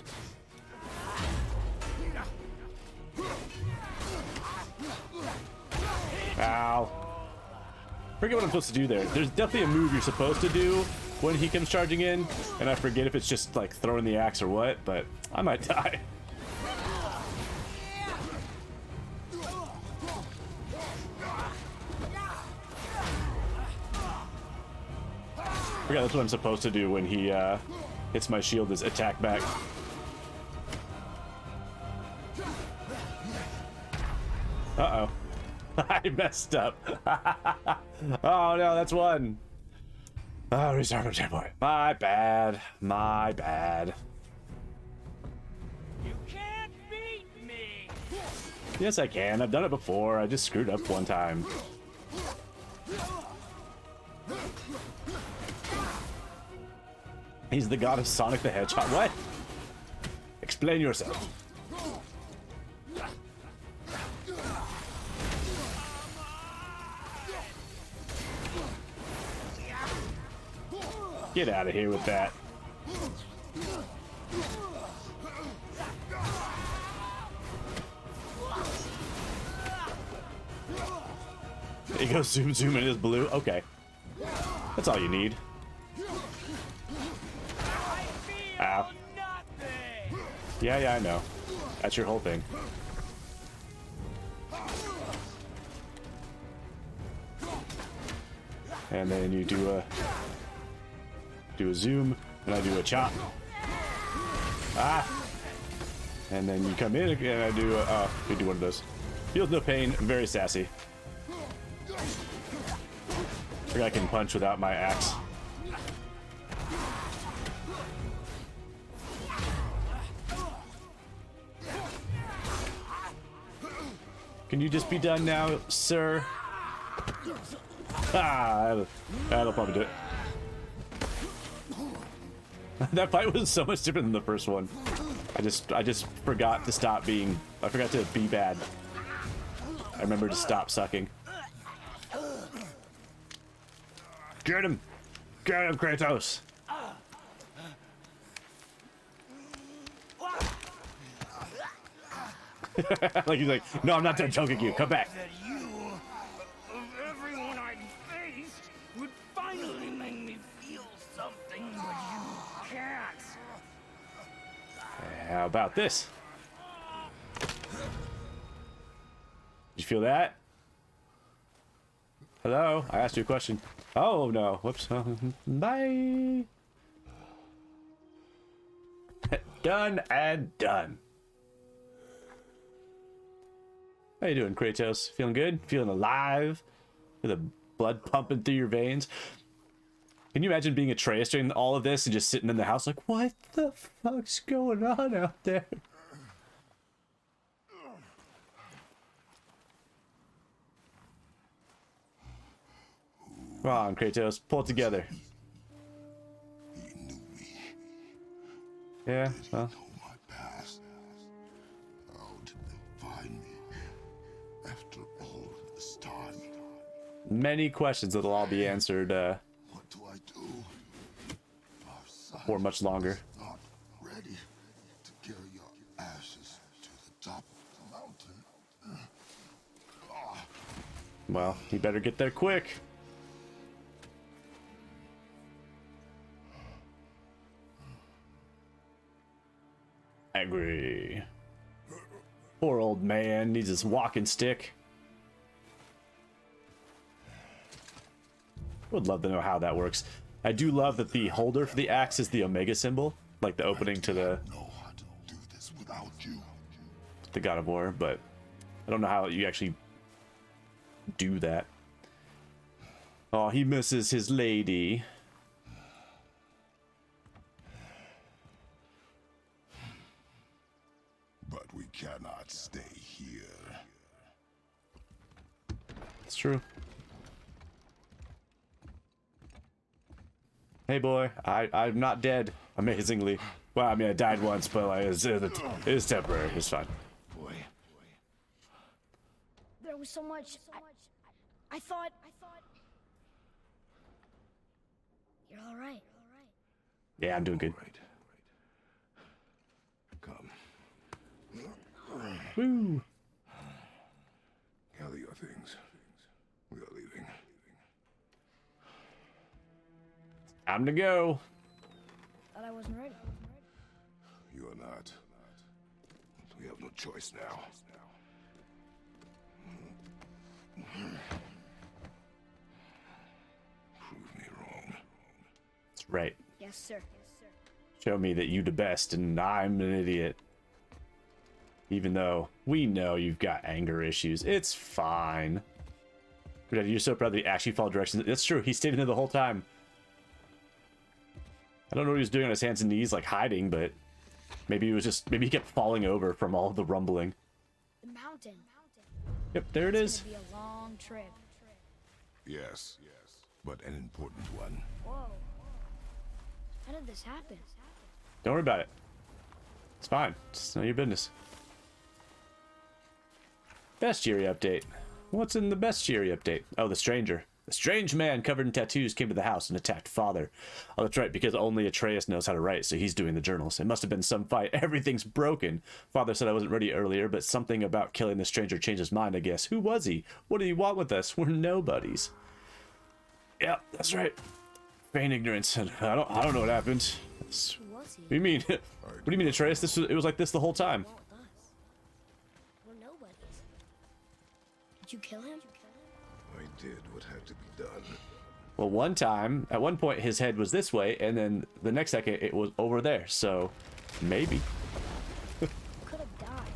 Ow. Forget what I'm supposed to do there. There's definitely a move you're supposed to do when he comes charging in, and I forget if it's just like throwing the axe or what, but I might die. Forgot that's what I'm supposed to do when he hits my shield, is attack back. Uh-oh. I messed up. Oh no, that's one. Oh, restart from checkpoint. My bad. My bad. You can't beat me. Yes, I can. I've done it before. I just screwed up one time. He's the god of Sonic the Hedgehog. What? Explain yourself. Get out of here with that. There you go, zoom, zoom, and it is blue. Okay. That's all you need. Ow. Yeah, I know. That's your whole thing. And then you do a zoom, and I do a chop. Ah! And then you come in, and I do a, you do one of those. Feels no pain, very sassy. I think I can punch without my axe. Can you just be done now, sir? Ah, that'll probably do it. That fight was so much different than the first one. I just forgot to stop being. I forgot to be bad. I remember to stop sucking. Get him! Get him, Kratos! Like he's like, no, I'm not done choking you. Come back. That you, of everyone I faced, would finally make me feel something, but you can't. How about this? You feel that? Hello? I asked you a question. Oh no. Whoops. Bye. Done and done. How you doing, Kratos? Feeling good? Feeling alive? With the blood pumping through your veins? Can you imagine being Atreus during all of this and just sitting in the house like, what the fuck's going on out there? Come on, Kratos, pull it together. He knew me. Yeah, well. Know my past. How did they find me after all this time? Many questions that'll all be answered What do I do? Our son for much longer. is not ready to carry your ashes to the top of the mountain. Well, he better get there quick. Angry. Poor old man needs his walking stick. would love to know how that works. I do love that the holder for the axe is the Omega symbol, like the opening to the Know how to do this without you. God of War, but I don't know how you actually do that. Oh, he misses his lady. But we cannot stay here. It's true. Hey boy, I'm not dead, amazingly. Well, I mean, I died once, but like, it's temporary. It's fine. Boy. There was so much. I thought. You're all right. Yeah, I'm doing good. Right. Come. Woo! Gather your things. We are leaving. Time to go. Thought I wasn't ready. You are not. We have no choice now. Prove me wrong. That's right. Yes, sir. Show me that you the best and I'm an idiot. Even though we know you've got anger issues. It's fine. You're so proud that he actually followed directions. That's true. He stayed in there the whole time. I don't know what he was doing on his hands and knees, like hiding, but maybe he kept falling over from all the rumbling. The mountain. Yep, there it It's is. gonna be a long trip. Yes. But an important one. Whoa. How did this happen? Don't worry about it. It's fine. It's none of your business. Bestiary update. What's in the bestiary update? Oh, the stranger. The strange man covered in tattoos came to the house and attacked father. Oh, that's right, because only Atreus knows how to write, so he's doing the journals. It must have been some fight. Everything's broken. Father said I wasn't ready earlier, but something about killing the stranger changed his mind, I guess. Who was he? What did he want with us? We're nobodies. Yeah, that's right. Feign ignorance. I don't know what happened. Who was he? What do you mean? What do you mean, Atreus? It was like this the whole time. Want with us? We're nobodies. Did you kill him? I did what had to be done. Well, at one point, his head was this way, and then the next second, it was over there. So, maybe. Could have died.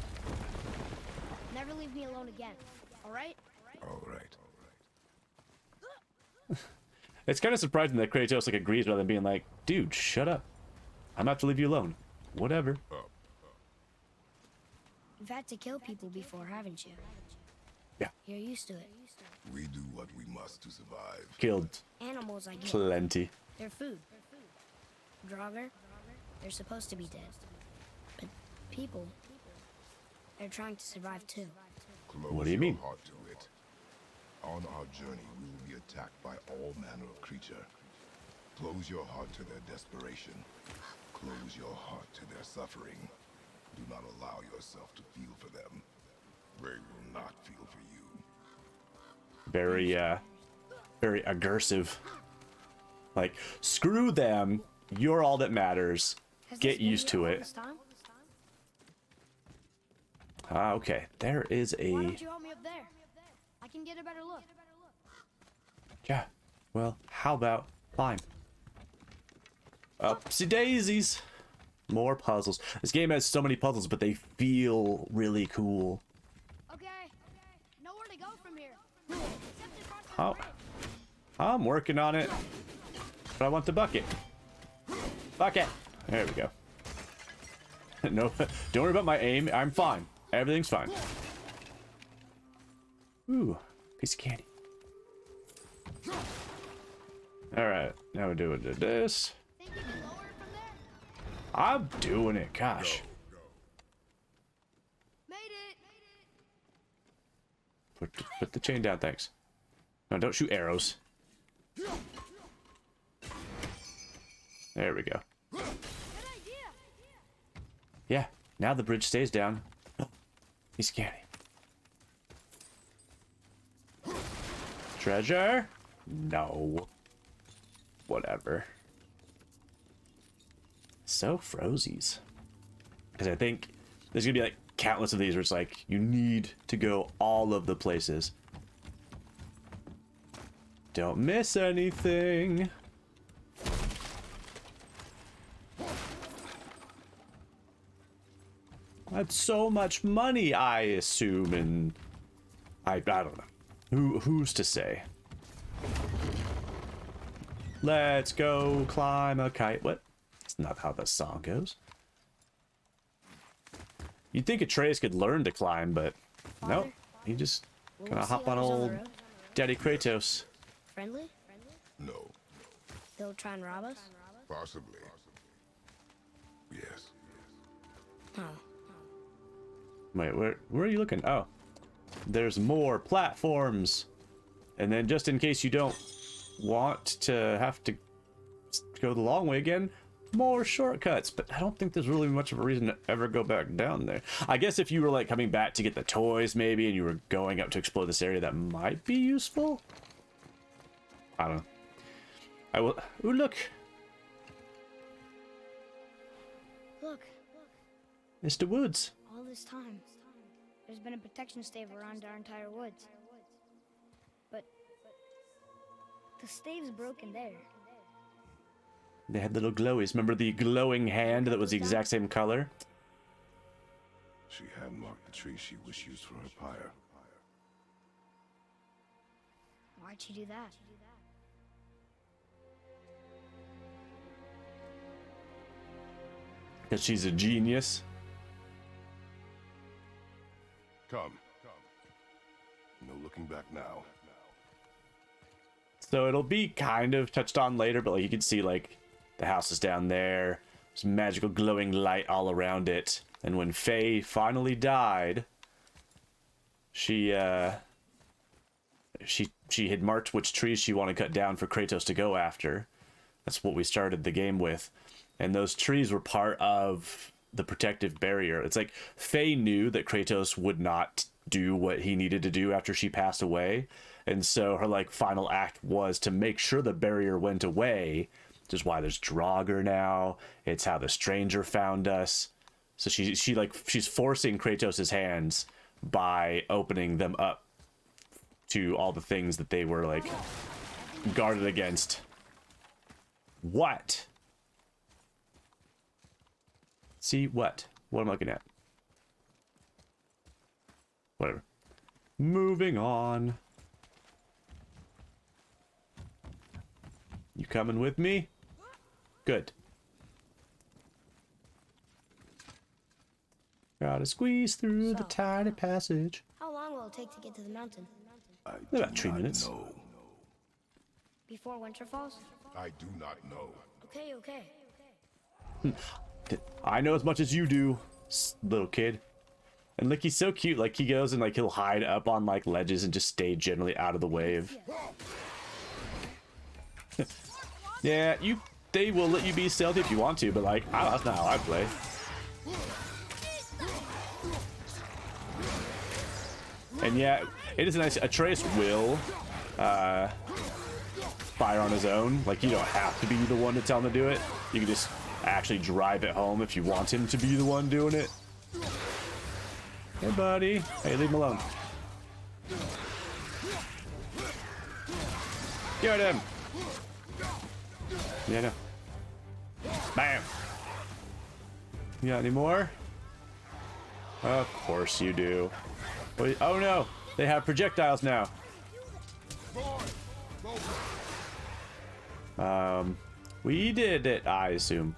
Never leave me alone again. All right? All right. It's kind of surprising that Kratos like agrees rather than being like, "Dude, shut up. I'm gonna have to leave you alone. Whatever." You've had to kill people before, haven't you? Yeah. You're used to it. We do what we must to survive. Killed Animals, I get. plenty. They're food. Draugr, they're supposed to be dead. But people, they're trying to survive too. Close What do you your mean? heart to it. On our journey, we will be attacked by all manner of creature. Close your heart to their desperation. Close your heart to their suffering. Do not allow yourself to feel for them. They will not feel for you. Very aggressive. Like, screw them. You're all that matters. Has Get this been used to here all it. this time? Ah, okay. There is Why a... don't you help me up there? I can get a better look. Yeah. Well, how about... Fine. Upsy daisies. More puzzles. This game has so many puzzles, but they feel really cool. Okay. Nowhere to go from here. Oh, I'm working on it. But I want the bucket. Bucket. There we go. No, don't worry about my aim. I'm fine. Everything's fine. Ooh, piece of candy. All right, now we're doing this. Think you can lower it from there? I'm doing it. Gosh. Made it. Put the chain down. Thanks. No, don't shoot arrows. There we go. Good idea. Yeah, now the bridge stays down. He's candy. Treasure? No. Whatever. So Frozzies. Because I think there's gonna be like countless of these where it's like you need to go all of the places Don't miss anything. That's so much money, I assume, and I don't know. Who's to say? Let's go climb a kite. What? That's not how the song goes. You'd think Atreus could learn to climb, but nope. He just kind of hop on old Daddy Kratos. Friendly? No. They'll try and rob us? Possibly. Yes. Huh. Wait, where are you looking? Oh, there's more platforms. And then just in case you don't want to have to go the long way again, more shortcuts. But I don't think there's really much of a reason to ever go back down there. I guess if you were like coming back to get the toys maybe, and you were going up to explore this area, that might be useful. I don't know. I will. Ooh, look. Look. It's the woods. All this time, there's been a protection stave around our entire woods. But the stave's broken there. They had little glowies. Remember the glowing hand that was the exact same color? She had marked the tree she wished used for her pyre. Why'd she do that? Because she's a genius. Come. No looking back now. So it'll be kind of touched on later, but like you can see like the house is down there. There's magical glowing light all around it. And when Faye finally died, she had marked which trees she wanted cut down for Kratos to go after. That's what we started the game with. And those trees were part of the protective barrier. It's like Faye knew that Kratos would not do what he needed to do after she passed away. And so her like final act was to make sure the barrier went away, which is why there's Draugr now. It's how the stranger found us. So she's forcing Kratos' hands by opening them up to all the things that they were like guarded against. What? See what? What am I looking at? Whatever. Moving on. You coming with me? Good. Gotta squeeze through the tiny passage. How long will it take to get to the mountain? About 3 minutes. No. Before winter falls? I do not know. Okay. I know as much as you do, little kid. And like he's so cute, like he goes and like he'll hide up on like ledges and just stay generally out of the wave. Yeah, they will let you be stealthy if you want to, but like that's not how I play. And yeah, it is nice. Atreus will fire on his own. Like you don't have to be the one to tell him to do it. You can just actually drive it home if you want him to be the one doing it. Hey buddy, hey, leave him alone. Get him. Yeah, no. Bam. You got any more? Of course you do. Wait, oh no, they have projectiles now. We did it, I assume.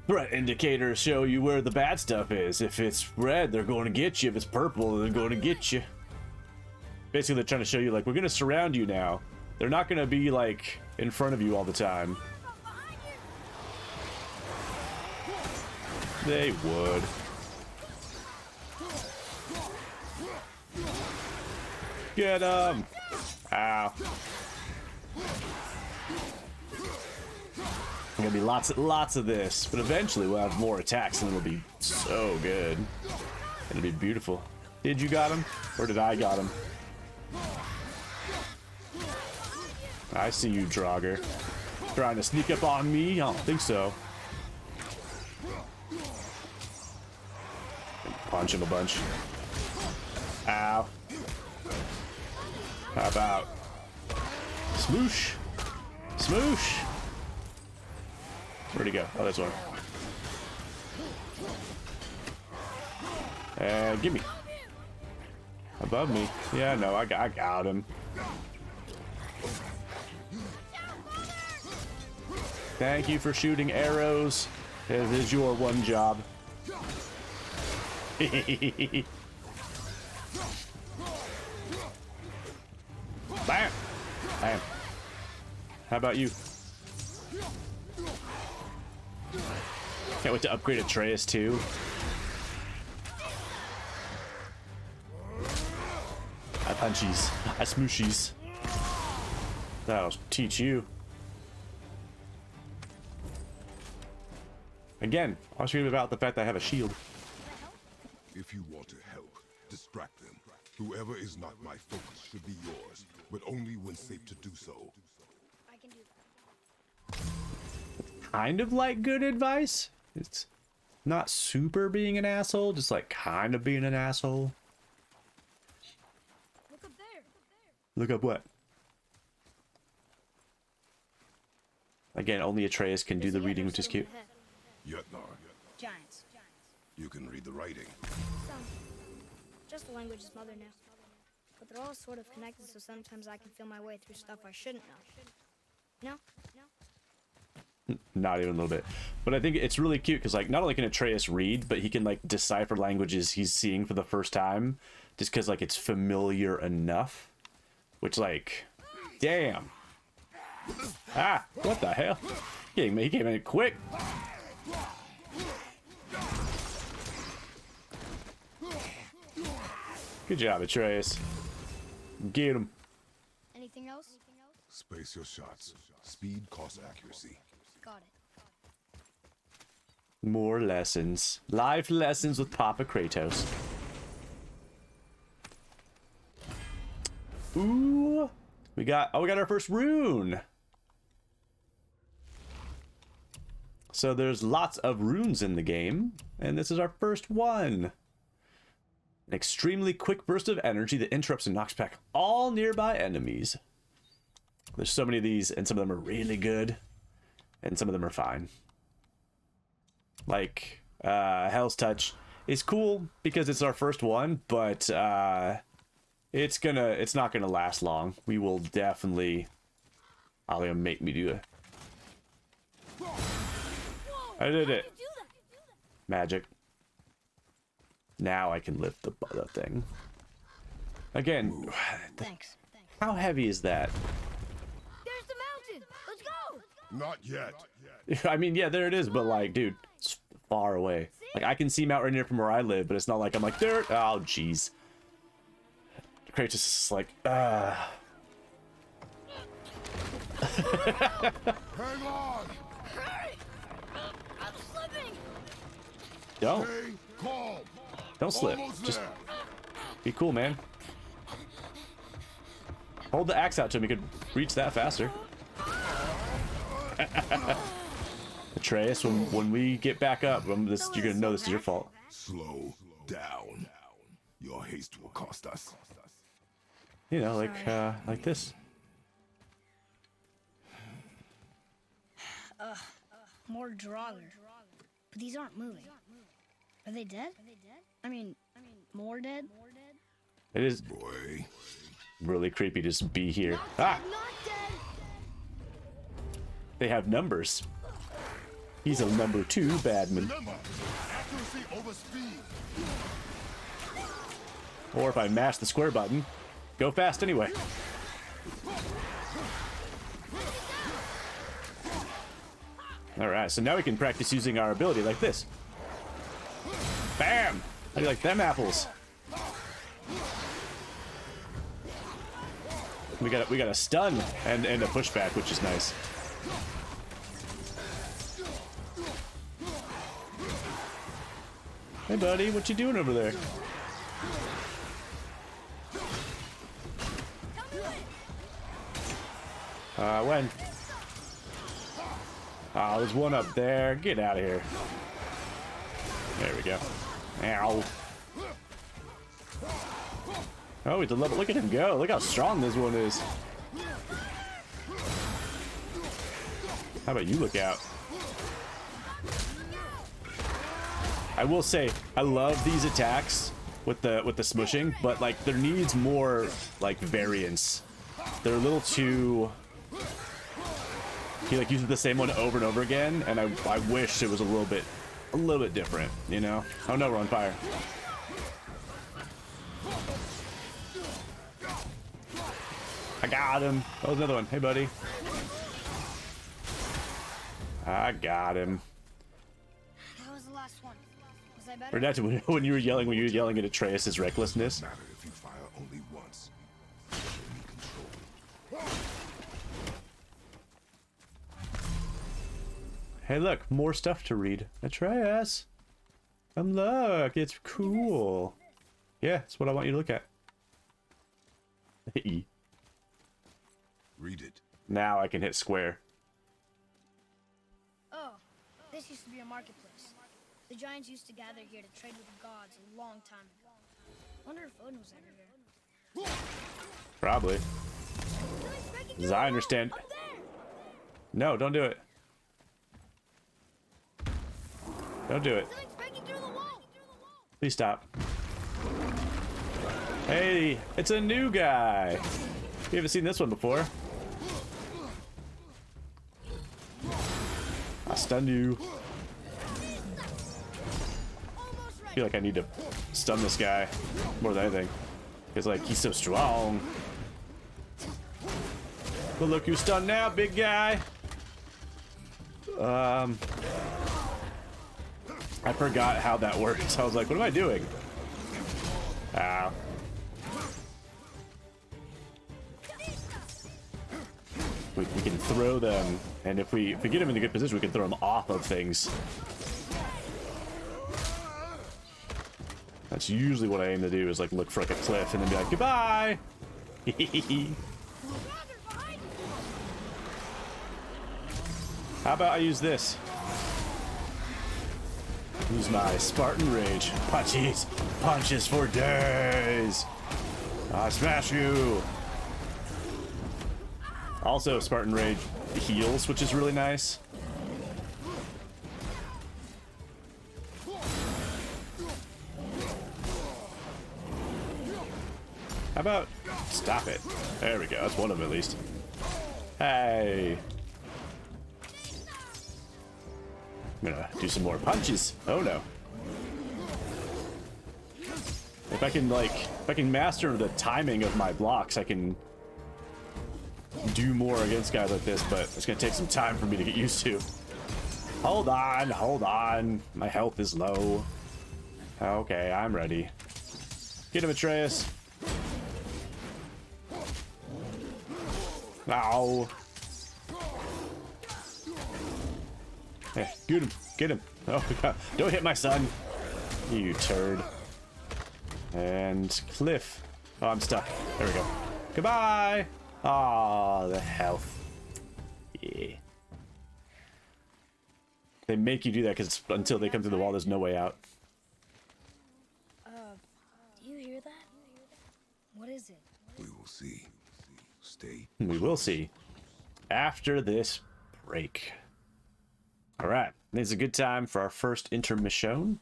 Threat indicators show you where the bad stuff is. If it's red, they're going to get you. If it's purple, they're going to get you. Basically, they're trying to show you, like, we're going to surround you now. They're not going to be, like, in front of you all the time. They would. Get him! Ow. Gonna be lots of this, but eventually we'll have more attacks and it'll be so good. It'll be beautiful. Did you got him? Or did I got him? I see you, Draugr. Trying to sneak up on me? I don't think so. Punch him a bunch. Ow. How about Smoosh. Smoosh. Where'd he go? Oh, there's one. Gimme. Above me. Yeah, no, I got him. Thank you for shooting arrows. It is your one job. Bam! Bam. How about you? Can't wait to upgrade Atreus too. I punchies. I smooshies. That'll teach you. Again, I'll scream about the fact that I have a shield. If you want to help, distract them. Whoever is not my focus should be yours, but only when safe to do so. I can do that. Kind of like good advice. It's not super being an asshole, just like kind of being an asshole. Look up there. Look up what? Again, only Atreus can do the reading, which is cute. Yetnar, Giants. you can read the writing. Some. Just the language is mother now. But they're all sort of connected, so sometimes I can feel my way through stuff I shouldn't know. No? Not even a little bit. But I think it's really cute because, like, not only can Atreus read, but he can, like, decipher languages he's seeing for the first time just because, like, it's familiar enough. Which, like, damn. Ah, what the hell? He came in quick. Good job, Atreus. Get him. Anything else? Space your shots. Speed costs accuracy. Got it. More lessons. Life lessons with Papa Kratos. Ooh. We got our first rune. So there's lots of runes in the game, and this is our first one. An extremely quick burst of energy that interrupts and knocks back all nearby enemies. There's so many of these, and some of them are really good, and some of them are fine. Like, Hell's Touch is cool because it's our first one, but it's not gonna last long. We will definitely... I'll gonna make me do it. I did it. Magic. Now I can lift the thing. Again, Thanks. how heavy is that? There's the mountain! Let's go! Not yet. I mean, yeah, there it is, but like, dude, it's far away. Like, I can see Mount Rainier from where I live, but it's not like I'm like, there. Oh, jeez. Kratos is like, Hang on! Hurry! I'm slipping! Don't. Stay calm. Don't slip. Almost Just there. be cool, man. Hold the axe out to him. You could reach that faster. Atreus, when we get back up, you're gonna know this is your fault. Slow down. Your haste will cost us. You know, like this. More Draugr. But these aren't moving. Are they dead? I mean, more dead? It is Boy, really creepy to just be here. Ah! Not dead! They have numbers. He's a number 2 badman. remember, accuracy over speed. Or if I mash the square button, go fast anyway. Alright, so now we can practice using our ability like this. Bam! How do you like them apples? We got a stun and a pushback, which is nice. Hey buddy, what you doing over there? When? Oh, there's one up there. Get out of here. There we go. Ow. Oh, he's a level. Look at him go. Look how strong this one is. How about you look out? I will say, I love these attacks with the smushing, but like there needs more like variance. They're a little too... He like uses the same one over and over again, and I wish it was a little bit different, you know? Oh no, we're on fire. I got him. Oh, there's another one. Hey, buddy. I got him. That was the last one. Was I better? Or not when you were yelling at Atreus' recklessness. Matter if you fire only once. Show me control. Hey, look, more stuff to read. Atreus, come look. It's cool. Yeah, that's what I want you to look at. E. Read it. Now I can hit square. Oh, this used to be a marketplace. The giants used to gather here to trade with the gods a long time ago. Wonder if Odin was ever here. Probably. As I understand. No, don't do it. Don't do it. Please stop. Hey, it's a new guy. We haven't seen this one before. I stunned you. I feel like I need to stun this guy more than anything. Because like he's so strong. But look who's stunned now, big guy. I forgot how that works. I was like, what am I doing? Ow. We can throw them, and if we get them in a good position, we can throw them off of things. That's usually what I aim to do, is like look for like a cliff and then be like, goodbye! How about I use this? Use my Spartan Rage. Punches! Punches for days! I smash you! Also, Spartan Rage heals, which is really nice. How about... Stop it. There we go. That's one of them, at least. Hey! I'm gonna do some more punches. Oh no. If I can master the timing of my blocks, I can do more against guys like this, but it's gonna take some time for me to get used to. Hold on, hold on. My health is low. Okay, I'm ready. Get him, Atreus. Ow. Hey, get him, get him. Oh, God. Don't hit my son, you turd. And cliff. Oh, I'm stuck. There we go. Goodbye. Ah, the health. Yeah. They make you do that because until they come through the wall, there's no way out. Do you hear that? What is it? We will see. Stay. We will see after this break. All right, it's a good time for our first intermission.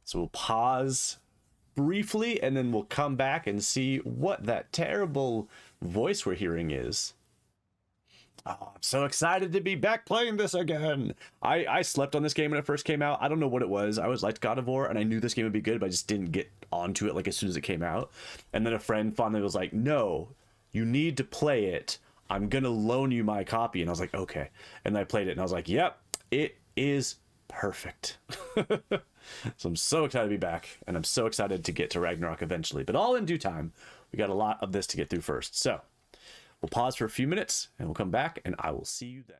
So we'll pause briefly and then we'll come back and see what that terrible voice we're hearing is. Oh, I'm so excited to be back playing this again. I slept on this game when it first came out. I don't know what it was. I always liked God of War and I knew this game would be good, but I just didn't get onto it like as soon as it came out. And then a friend finally was like, no, you need to play it. I'm gonna loan you my copy. And I was like, okay. And I played it and I was like, yep, it is perfect. So I'm so excited to be back, and I'm so excited to get to Ragnarok eventually, but all in due time. We got a lot of this to get through first. So we'll pause for a few minutes and we'll come back and I will see you then.